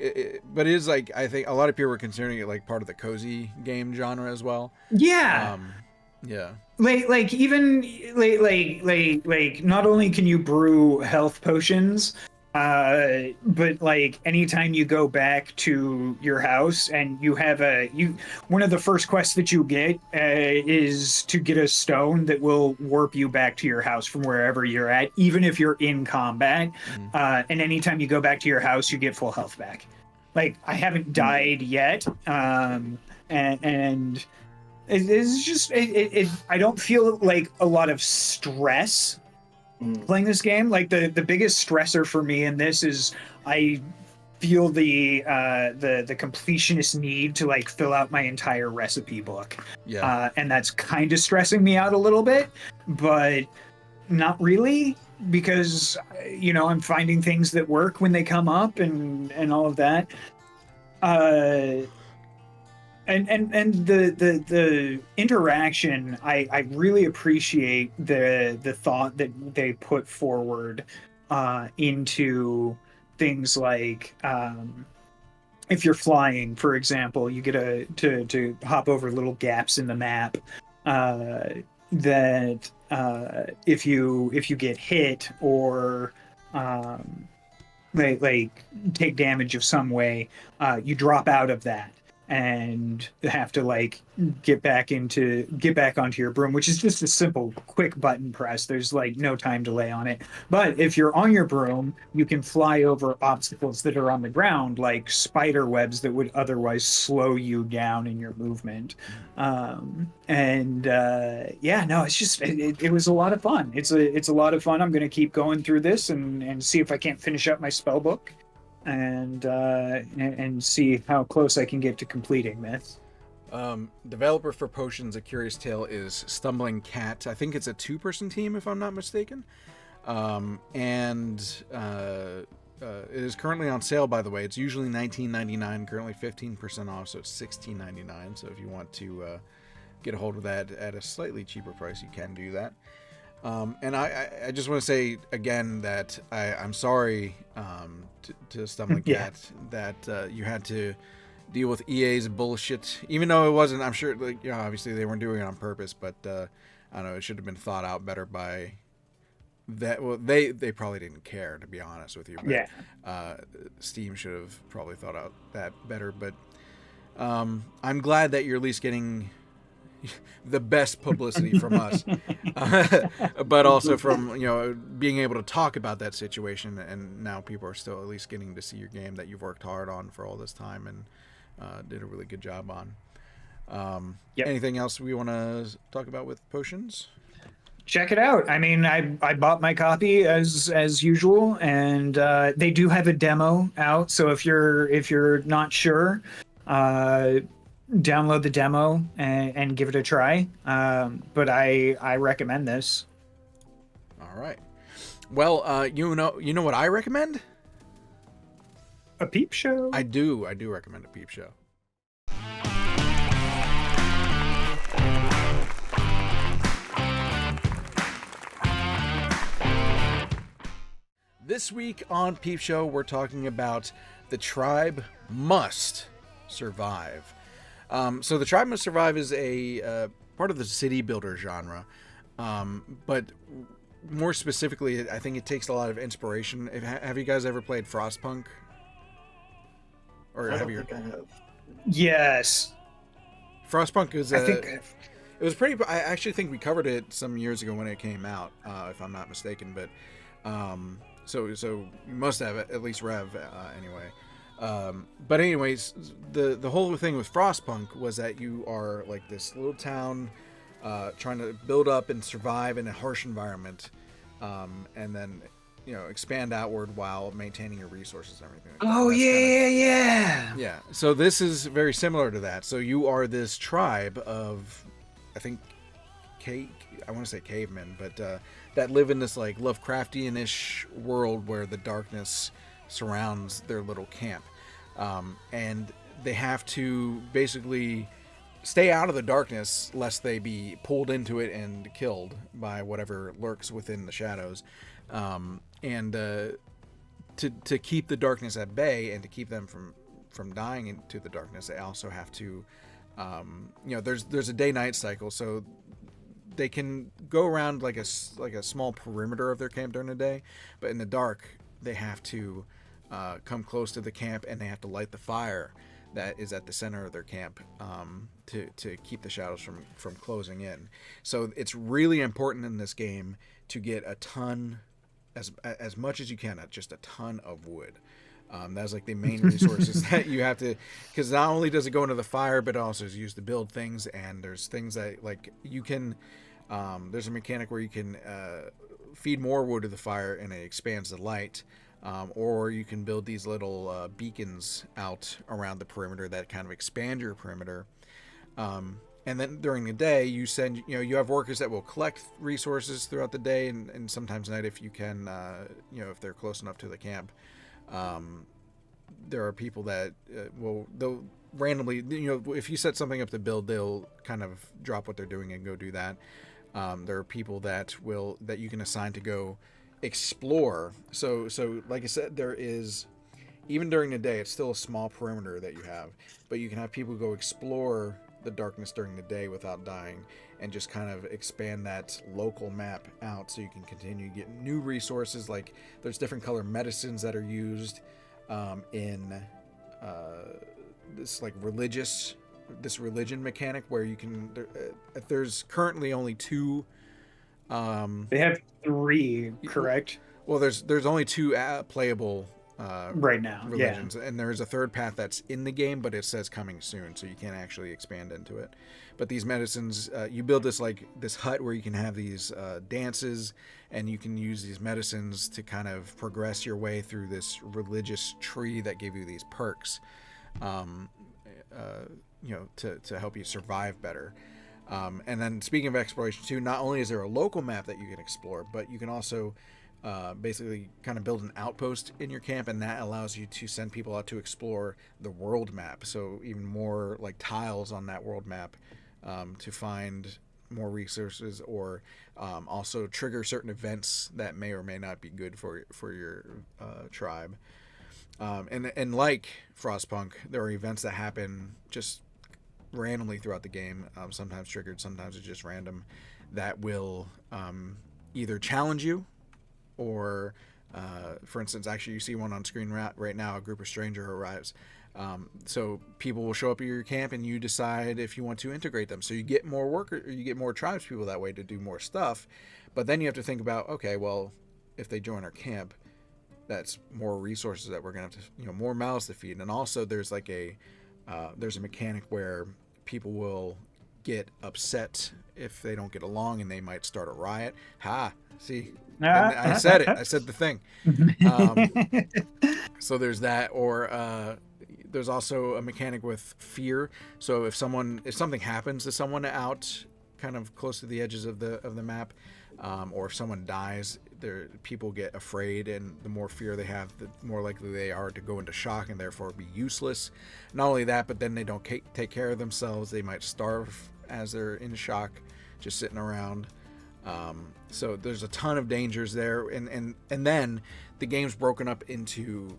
but it is like, I think a lot of people were considering it like part of the cozy game genre as well. Yeah. Yeah. Like even like not only can you brew health potions, but like anytime you go back to your house and you have one of the first quests that you get is to get a stone that will warp you back to your house from wherever you're at, even if you're in combat. And anytime you go back to your house, you get full health back. Like I haven't died yet, and it's just I don't feel like a lot of stress playing this game. Like the biggest stressor for me in this is I feel the completionist need to like fill out my entire recipe book. Yeah. And that's kind of stressing me out a little bit, but not really, because I'm finding things that work when they come up and all of that. And the interaction, I really appreciate the thought that they put forward into things like if you're flying, for example, you get to hop over little gaps in the map that if you get hit or like take damage of some way, you drop out of that and have to like get back onto your broom, which is just a simple quick button press. There's like no time delay on it. But if you're on your broom, you can fly over obstacles that are on the ground, like spider webs that would otherwise slow you down in your movement. It's just it was a lot of fun. It's a lot of fun. I'm going to keep going through this and see if I can't finish up my spell book and see how close I can get to completing this. Developer for Potions: A Curious Tale is Stumbling Cat. I think it's a 2-person team, if I'm not mistaken. It is currently on sale, by the way. It's usually $19.99, currently 15% off, so it's $16.99. So if you want to get a hold of that at a slightly cheaper price, you can do that. And I just want to say again that I'm sorry to Stumbling Cat that you had to deal with EA's bullshit, even though it wasn't. I'm sure, like, obviously they weren't doing it on purpose, but I don't know, it should have been thought out better by that. Well, they probably didn't care, to be honest with you. But, Steam should have probably thought out that better. But I'm glad that you're at least getting the best publicity from us, but also from being able to talk about that situation, and now people are still at least getting to see your game that you've worked hard on for all this time and did a really good job on. Anything else we want to talk about with Potions? Check it out. I mean, I bought my copy as usual, and they do have a demo out. So if you're not sure, download the demo and give it a try. But I recommend this. All right. Well, you know what I recommend? A peep show. I do recommend a peep show. This week on Peep Show, we're talking about The Tribe Must Survive. So The Tribe Must Survive is a part of the city builder genre, but more specifically, I think it takes a lot of inspiration. Have you guys ever played Frostpunk? Or I have don't you? think I have. Yes. Frostpunk is it was pretty. I actually think we covered it some years ago when it came out, if I'm not mistaken. But So you must have at least Rev anyway. But anyways, the whole thing with Frostpunk was that you are like this little town trying to build up and survive in a harsh environment, and then expand outward while maintaining your resources and everything. Oh, yeah. Yeah. So this is very similar to that. So you are this tribe of, I think, I want to say cavemen, but that live in this like Lovecraftian-ish world where the darkness surrounds their little camp, and they have to basically stay out of the darkness lest they be pulled into it and killed by whatever lurks within the shadows. And to keep the darkness at bay and to keep them from dying into the darkness, they also have to, there's a day-night cycle, so they can go around like a small perimeter of their camp during the day, but in the dark they have to come close to the camp and they have to light the fire that is at the center of their camp to keep the shadows from closing in. So it's really important in this game to get a ton, as much as you can, just a ton of wood. That's like the main resources that you have to, because not only does it go into the fire, but it also is used to build things. And there's things that like you can, there's a mechanic where you can feed more wood to the fire and it expands the light. Or you can build these little beacons out around the perimeter that kind of expand your perimeter. And then during the day, you send, you have workers that will collect resources throughout the day and sometimes night if you can, if they're close enough to the camp. There are people that they'll randomly, if you set something up to build, they'll kind of drop what they're doing and go do that. There are people that you can assign to go explore. So like I said, there is, even during the day, it's still a small perimeter that you have, but you can have people go explore the darkness during the day without dying and just kind of expand that local map out so you can continue to get new resources. Like there's different color medicines that are used in this like religion mechanic where you can there's currently only 2. They have 3, correct? Well, there's only 2 playable right now religions, and there's a third path that's in the game, but it says coming soon, so you can't actually expand into it. But these medicines, you build this hut where you can have these dances, and you can use these medicines to kind of progress your way through this religious tree that gave you these perks, to help you survive better. And then speaking of exploration too, not only is there a local map that you can explore, but you can also basically kind of build an outpost in your camp, and that allows you to send people out to explore the world map. So even more like tiles on that world map to find more resources, or also trigger certain events that may or may not be good for your tribe. And like Frostpunk, there are events that happen just randomly throughout the game, sometimes triggered, sometimes it's just random, that will either challenge you or for instance, actually you see one on screen right now, a group of stranger arrives. So people will show up at your camp and you decide if you want to integrate them. So you get more workers, or you get more tribes people that way to do more stuff. But then you have to think about, okay, well, if they join our camp, that's more resources that we're going to have to, more mouths to feed. And also there's like there's a mechanic where people will get upset if they don't get along and they might start a riot. See, I said it. I said the thing. So there's that, or there's also a mechanic with fear. So if something happens to someone out kind of close to the edges of the map, or if someone dies, people get afraid, and the more fear they have, the more likely they are to go into shock and therefore be useless. Not only that, but then they don't take care of themselves. They might starve as they're in shock, just sitting around. So there's a ton of dangers there, and then the game's broken up into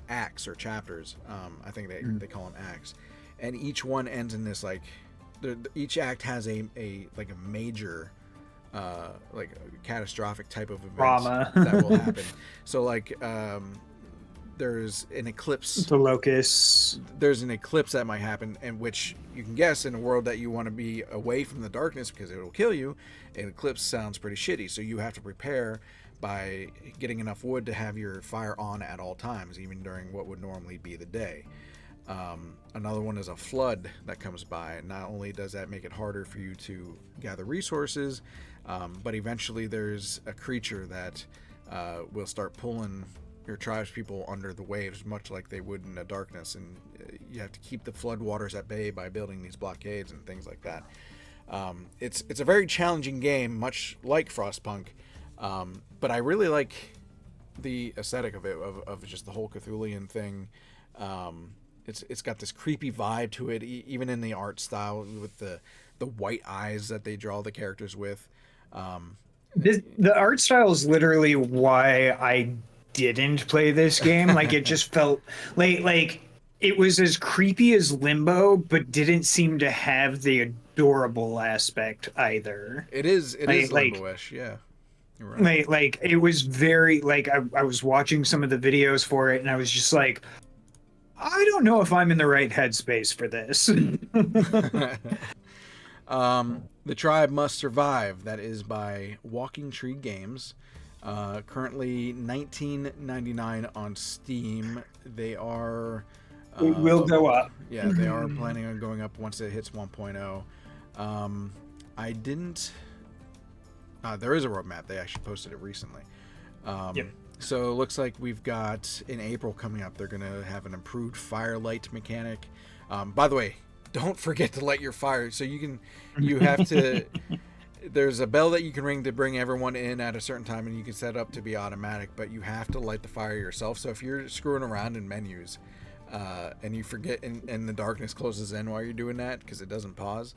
acts or chapters. I think they call them acts, and each one ends in this each act has a major like a catastrophic type of event Trauma that will happen. So there's an eclipse. The locust. There's an eclipse that might happen, and which you can guess, in a world that you want to be away from the darkness because it will kill you, an eclipse sounds pretty shitty. So you have to prepare by getting enough wood to have your fire on at all times, even during what would normally be the day. Another one is a flood that comes by. Not only does that make it harder for you to gather resources, but eventually there's a creature that will start pulling your tribespeople under the waves, much like they would in the darkness, and you have to keep the flood waters at bay by building these blockades and things like that. It's a very challenging game, much like Frostpunk, but I really like the aesthetic of it, of just the whole Cthulhian thing. It's got this creepy vibe to it, even in the art style with the white eyes that they draw the characters with. The art style is literally why I didn't play this game. Like, it just felt like it was as creepy as Limbo, but didn't seem to have the adorable aspect either. It is Limbo-ish, yeah. You're right. Like it was very, like, I was watching some of the videos for it, and I was just like, I don't know if I'm in the right headspace for this. The Tribe Must Survive, that is by Walking Tree Games. Currently $19.99 on Steam. They are... it will go up. Yeah, they are planning on going up once it hits 1.0. I didn't... there is a roadmap. They actually posted it recently. Yep. So it looks like we've got, in April coming up, they're going to have an improved firelight mechanic. By the way, don't forget to light your fire. So you have to... There's a bell that you can ring to bring everyone in at a certain time, and you can set it up to be automatic, but you have to light the fire yourself. So if you're screwing around in menus and you forget and the darkness closes in while you're doing that because it doesn't pause,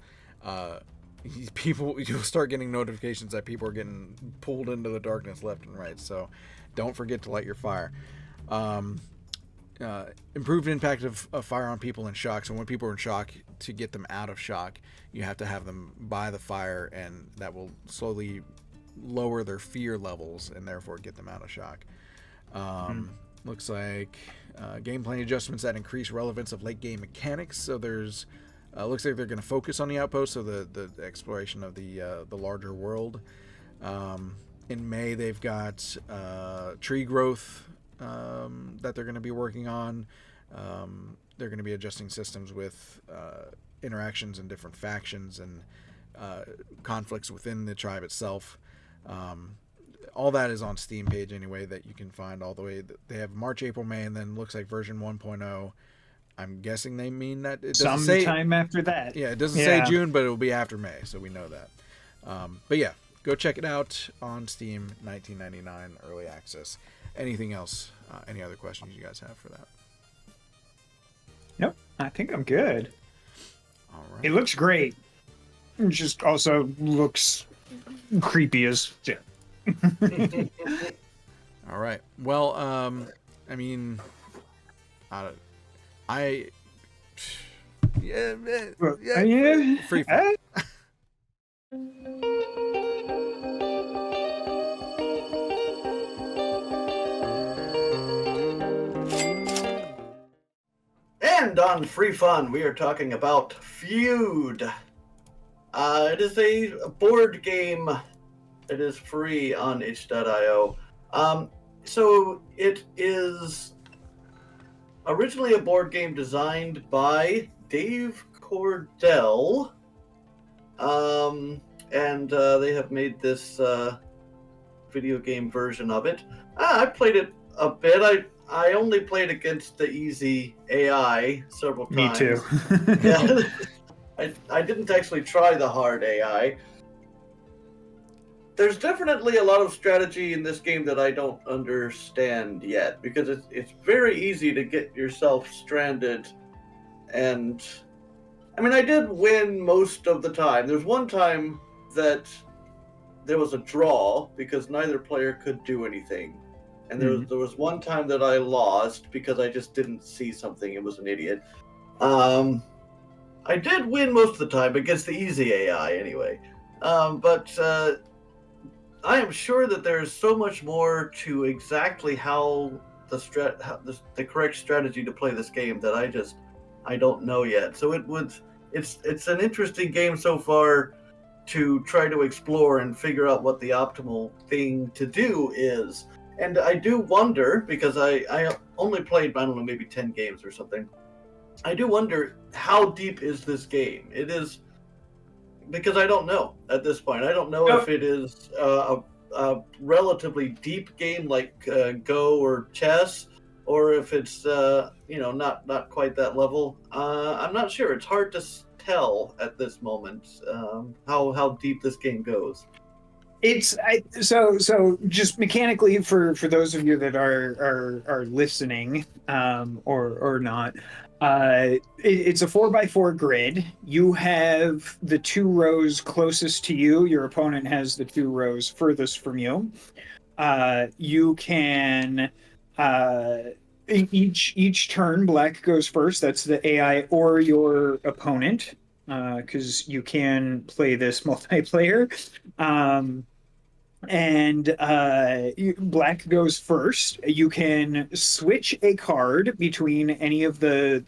you'll start getting notifications that people are getting pulled into the darkness left and right. So don't forget to light your fire. Improved impact of fire on people in shock. So when people are in shock, to get them out of shock, you have to have them by the fire, and that will slowly lower their fear levels and therefore get them out of shock. Looks like gameplay adjustments that increase relevance of late game mechanics. So there's looks like they're going to focus on the outpost, so the exploration of the larger world. In May, they've got tree growth that they're going to be working on. They're going to be adjusting systems with interactions in different factions and conflicts within the tribe itself. All that is on Steam page anyway, that you can find all the way. They have March, April, May, and then looks like version 1.0. I'm guessing they mean that it doesn't say sometime after that. Yeah, it doesn't say June, but it will be after May, so we know that. But yeah, go check it out on Steam, $19.99 early access. Anything else? Any other questions you guys have for that? Nope, I think I'm good. All right. It looks great. It just also looks creepy as shit. All right. Well, I mean, free fall. And on Free Fun, we are talking about Feud. It is a board game. It is free on itch.io. So it is originally a board game designed by Dave Cordell. And they have made this video game version of it. I played it a bit. I only played against the easy AI several times. Me too. Yeah. I didn't actually try the hard AI. There's definitely a lot of strategy in this game that I don't understand yet, because it's very easy to get yourself stranded. And I mean, I did win most of the time. There's one time that there was a draw because neither player could do anything. And there was one time that I lost because I just didn't see something. It was an idiot. I did win most of the time against the easy AI anyway. But I am sure that there's so much more to exactly how the correct strategy to play this game that I don't know yet. So it's an interesting game so far to try to explore and figure out what the optimal thing to do is. And I do wonder, because I only played, I don't know, maybe 10 games or something. I do wonder, how deep is this game? It is, because I don't know at this point. I don't know if it is a relatively deep game like Go or chess, or if it's not quite that level. I'm not sure. It's hard to tell at this moment how deep this game goes. So just mechanically for those of you that are listening or not, it's a 4x4 grid. You have the 2 rows closest to you. Your opponent has the 2 rows furthest from you. You can each turn, black goes first. That's the AI or your opponent, because you can play this multiplayer. Black goes first. You can switch a card between any of the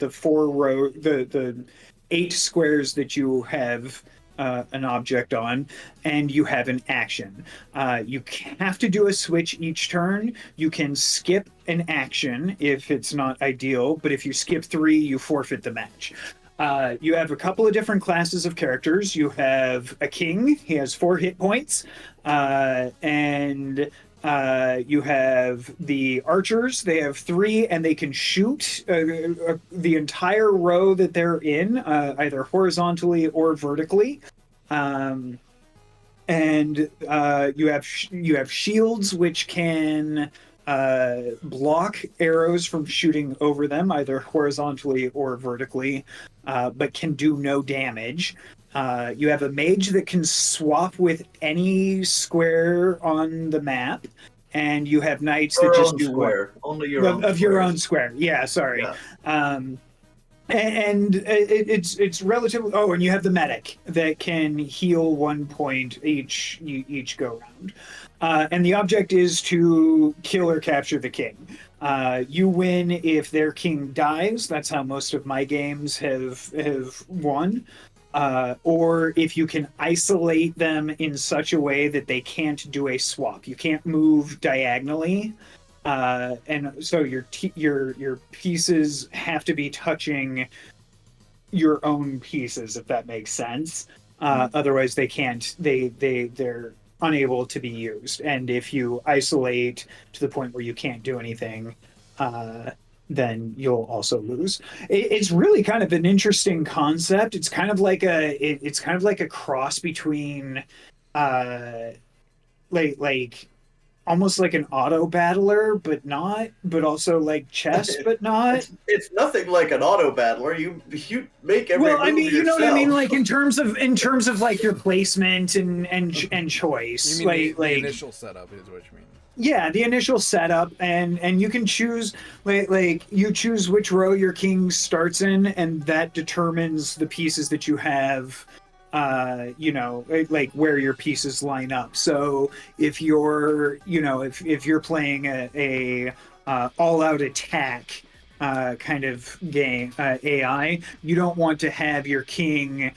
8 squares that you have an object on, and you have an action. You have to do a switch each turn. You can skip an action if it's not ideal, but if you skip 3, you forfeit the match. You have a couple of different classes of characters. You have a king. He has 4 hit points. You have the archers. They have 3, and they can shoot the entire row that they're in, either horizontally or vertically. You have shields, which can block arrows from shooting over them, either horizontally or vertically, but can do no damage. You have a mage that can swap with any square on the map, and you have knights that just do square. Only your own of your own square. Yeah, sorry. Yeah. It's relatively. Oh, and you have the medic that can heal 1 point each go round. And the object is to kill or capture the king. You win if their king dies. That's how most of my games have won. Or if you can isolate them in such a way that they can't do a swap. You can't move diagonally. And so your pieces have to be touching your own pieces, if that makes sense. Otherwise they can't, they're unable to be used. And if you isolate to the point where you can't do anything, then you'll also lose. It's really kind of an interesting concept. It's kind of like a cross between like almost like an auto battler, but also like chess, but not. It's nothing like an auto battler. You make every move yourself. You know what I mean? Like in terms of like your placement and choice. You mean the initial setup is what you mean. Yeah, the initial setup, and you can choose like you choose which row your king starts in, and that determines the pieces that you have. Like where your pieces line up. So if you're, if you're playing a all-out attack kind of game, AI, you don't want to have your king,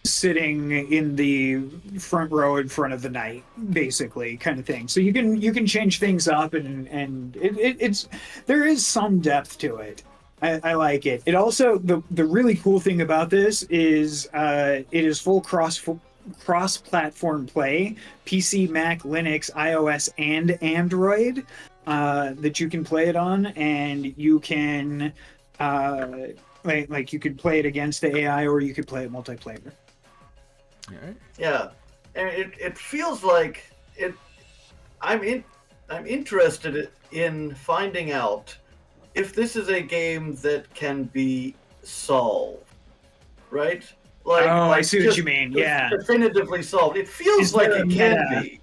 sitting in the front row in front of the knight, basically, kind of thing. So you can change things up, and it's there is some depth to it. I like it. It also, the really cool thing about this is it is full cross-platform play, PC, Mac, Linux, iOS, and Android, that you can play it on, and you can you could play it against the AI, or you could play it multiplayer. All right. Yeah, and it feels like it. I'm interested in finding out if this is a game that can be solved, right? I see what you mean. Yeah, definitively solved. It feels like it can be.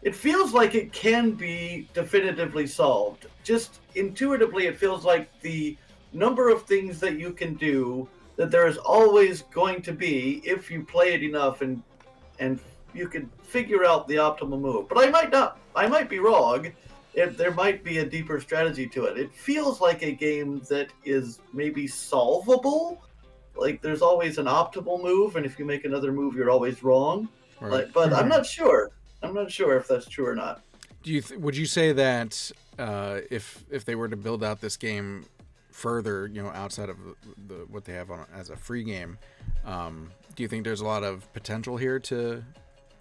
It feels like it can be definitively solved. Just intuitively, it feels like the number of things that you can do, that there is always going to be if you play it enough, and you can figure out the optimal move. But I might not. I might be wrong. There might be a deeper strategy to it. It feels like a game that is maybe solvable, like there's always an optimal move, and if you make another move, you're always wrong. Right. Like, but I'm not sure. I'm not sure if that's true or not. Would you say that if they were to build out this game further, outside of what they have on as a free game, do you think there's a lot of potential here to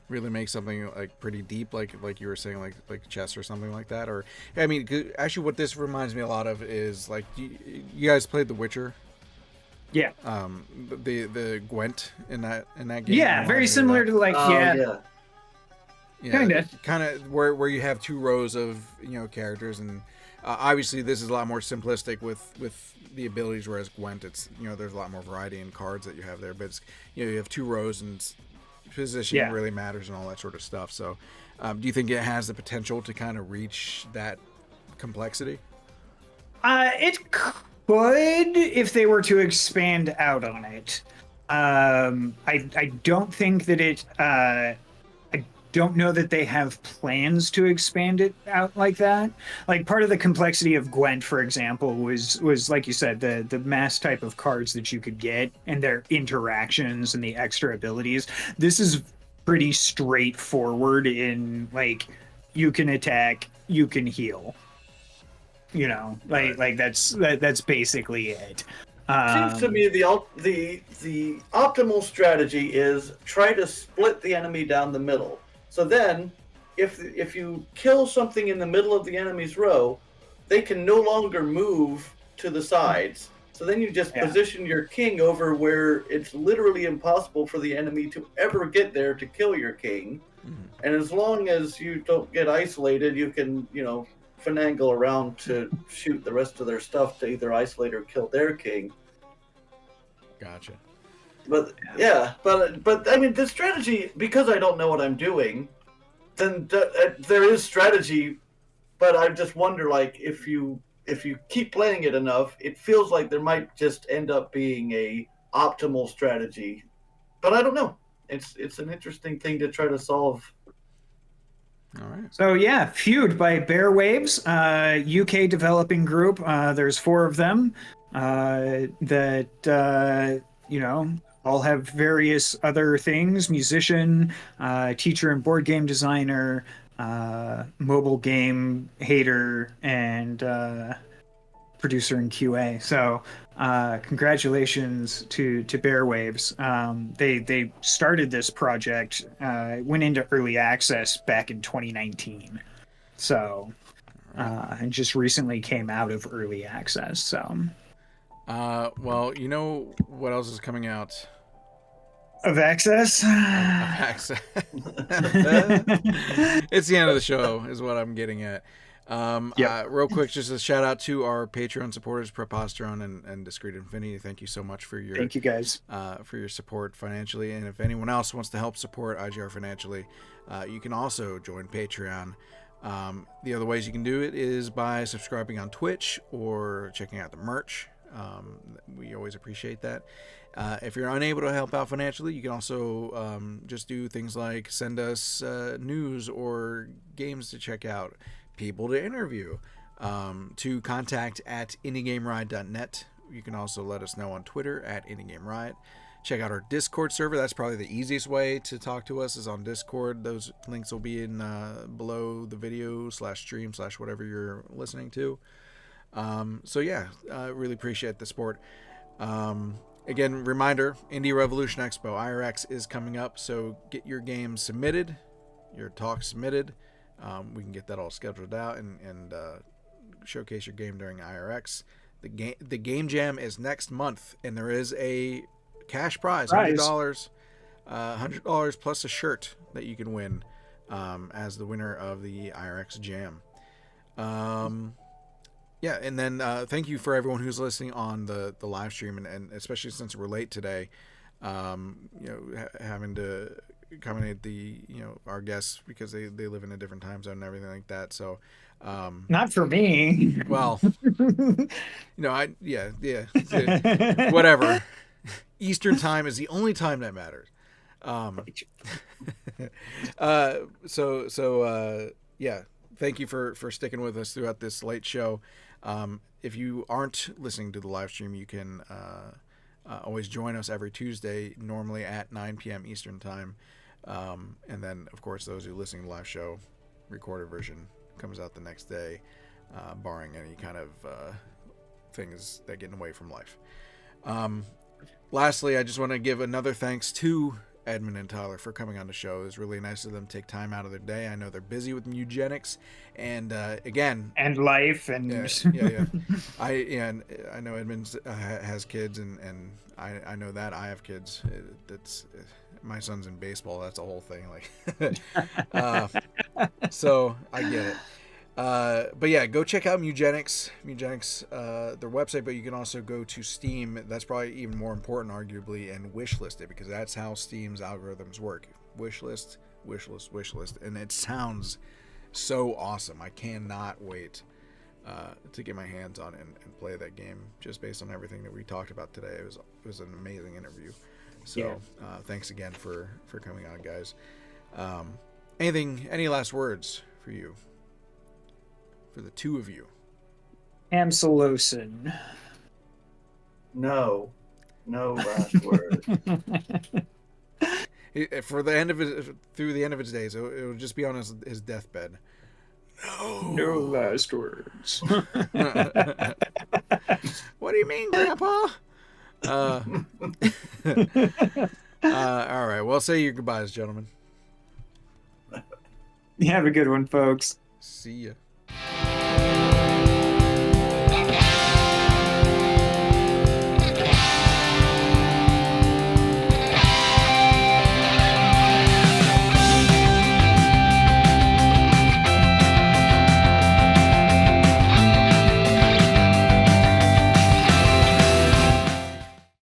really make something like pretty deep, like you were saying, like chess or something like that? Or I mean, actually, what this reminds me a lot of is like you guys played The Witcher. Yeah. The Gwent in that game. Yeah, very similar to like yeah. Kind of where you have two rows of characters, and obviously this is a lot more simplistic with the abilities, whereas Gwent, it's there's a lot more variety in cards that you have there, but it's, you have two rows and position really matters and all that sort of stuff. So do you think it has the potential to kind of reach that complexity? It could, if they were to expand out on it. I don't think that it I don't know that they have plans to expand it out like that. Like, part of the complexity of Gwent, for example, was like you said, the mass type of cards that you could get and their interactions and the extra abilities. This is pretty straightforward in, like, you can attack, you can heal. Like that's basically it. Seems to me the optimal strategy is try to split the enemy down the middle. So then, if you kill something in the middle of the enemy's row, they can no longer move to the sides. So then you just position your king over where it's literally impossible for the enemy to ever get there to kill your king. Mm-hmm. And as long as you don't get isolated, you can, finagle around to shoot the rest of their stuff to either isolate or kill their king. Gotcha. But but I mean, the strategy, because I don't know what I'm doing, then there is strategy, but I just wonder, like, if you keep playing it enough, it feels like there might just end up being a optimal strategy. But I don't know. It's an interesting thing to try to solve. All right. So Feud by Bear Waves, UK developing group. There's 4 of them that all have various other things: musician, teacher and board game designer, mobile game hater, and producer and QA. So congratulations to Bear Waves. They started this project, went into early access back in 2019. So and just recently came out of early access. So well, what else is coming out of access? It's the end of the show is what I'm getting at. Real quick, just a shout out to our Patreon supporters, Preposteron and Discreet Infinity. Thank you so much for your thank you guys for your support financially. And if anyone else wants to help support IGR financially, you can also join Patreon. The other ways you can do it is by subscribing on Twitch or checking out the merch. We always appreciate that. If you're unable to help out financially, you can also just do things like send us news or games to check out, people to interview, to contact at indiegameriot.net. You can also let us know on Twitter at indiegameriot. Check out our Discord server. That's probably the easiest way to talk to us, is on Discord. Those links will be in below the video /stream/ whatever you're listening to. Really appreciate the support. Again, reminder, Indie Revolution Expo, IRX, is coming up, so get your game submitted, your talk submitted. We can get that all scheduled out and showcase your game during IRX. The game jam is next month, and there is a cash prize, $100, $100 plus a shirt that you can win as the winner of the IRX jam. And then thank you for everyone who's listening on the live stream, and especially since we're late today, having to accommodate our guests because they live in a different time zone and everything like that. So not for me. Well, whatever. Eastern time is the only time that matters. Thank you for sticking with us throughout this late show. If you aren't listening to the live stream, you can always join us every Tuesday, normally at 9 p.m. Eastern Time. And then, of course, those who listen to the live show, recorded version comes out the next day, barring any kind of things that get away from life. Lastly, I just want to give another thanks to Edmund and Tyler for coming on the show. It was really nice of them to take time out of their day. I know they're busy with Mewgenics, and again, and life, and yeah. I know Edmund has kids, and I know that I have kids. My son's in baseball. That's a whole thing. So I get it. But yeah, go check out Mewgenics, their website, but you can also go to Steam. That's probably even more important, arguably, and wishlist it, because that's how Steam's algorithms work. Wishlist, and it sounds so awesome. I cannot wait to get my hands on it and play that game, just based on everything that we talked about today. It was an amazing interview. So thanks again for coming on, guys. Any last words for you? For the two of you. Amsolosin. No last word. For the end of it, through the end of his days, it will just be on his deathbed. No last words. What do you mean, Grandpa? All right. Well, say your goodbyes, gentlemen. Have a good one, folks. See ya.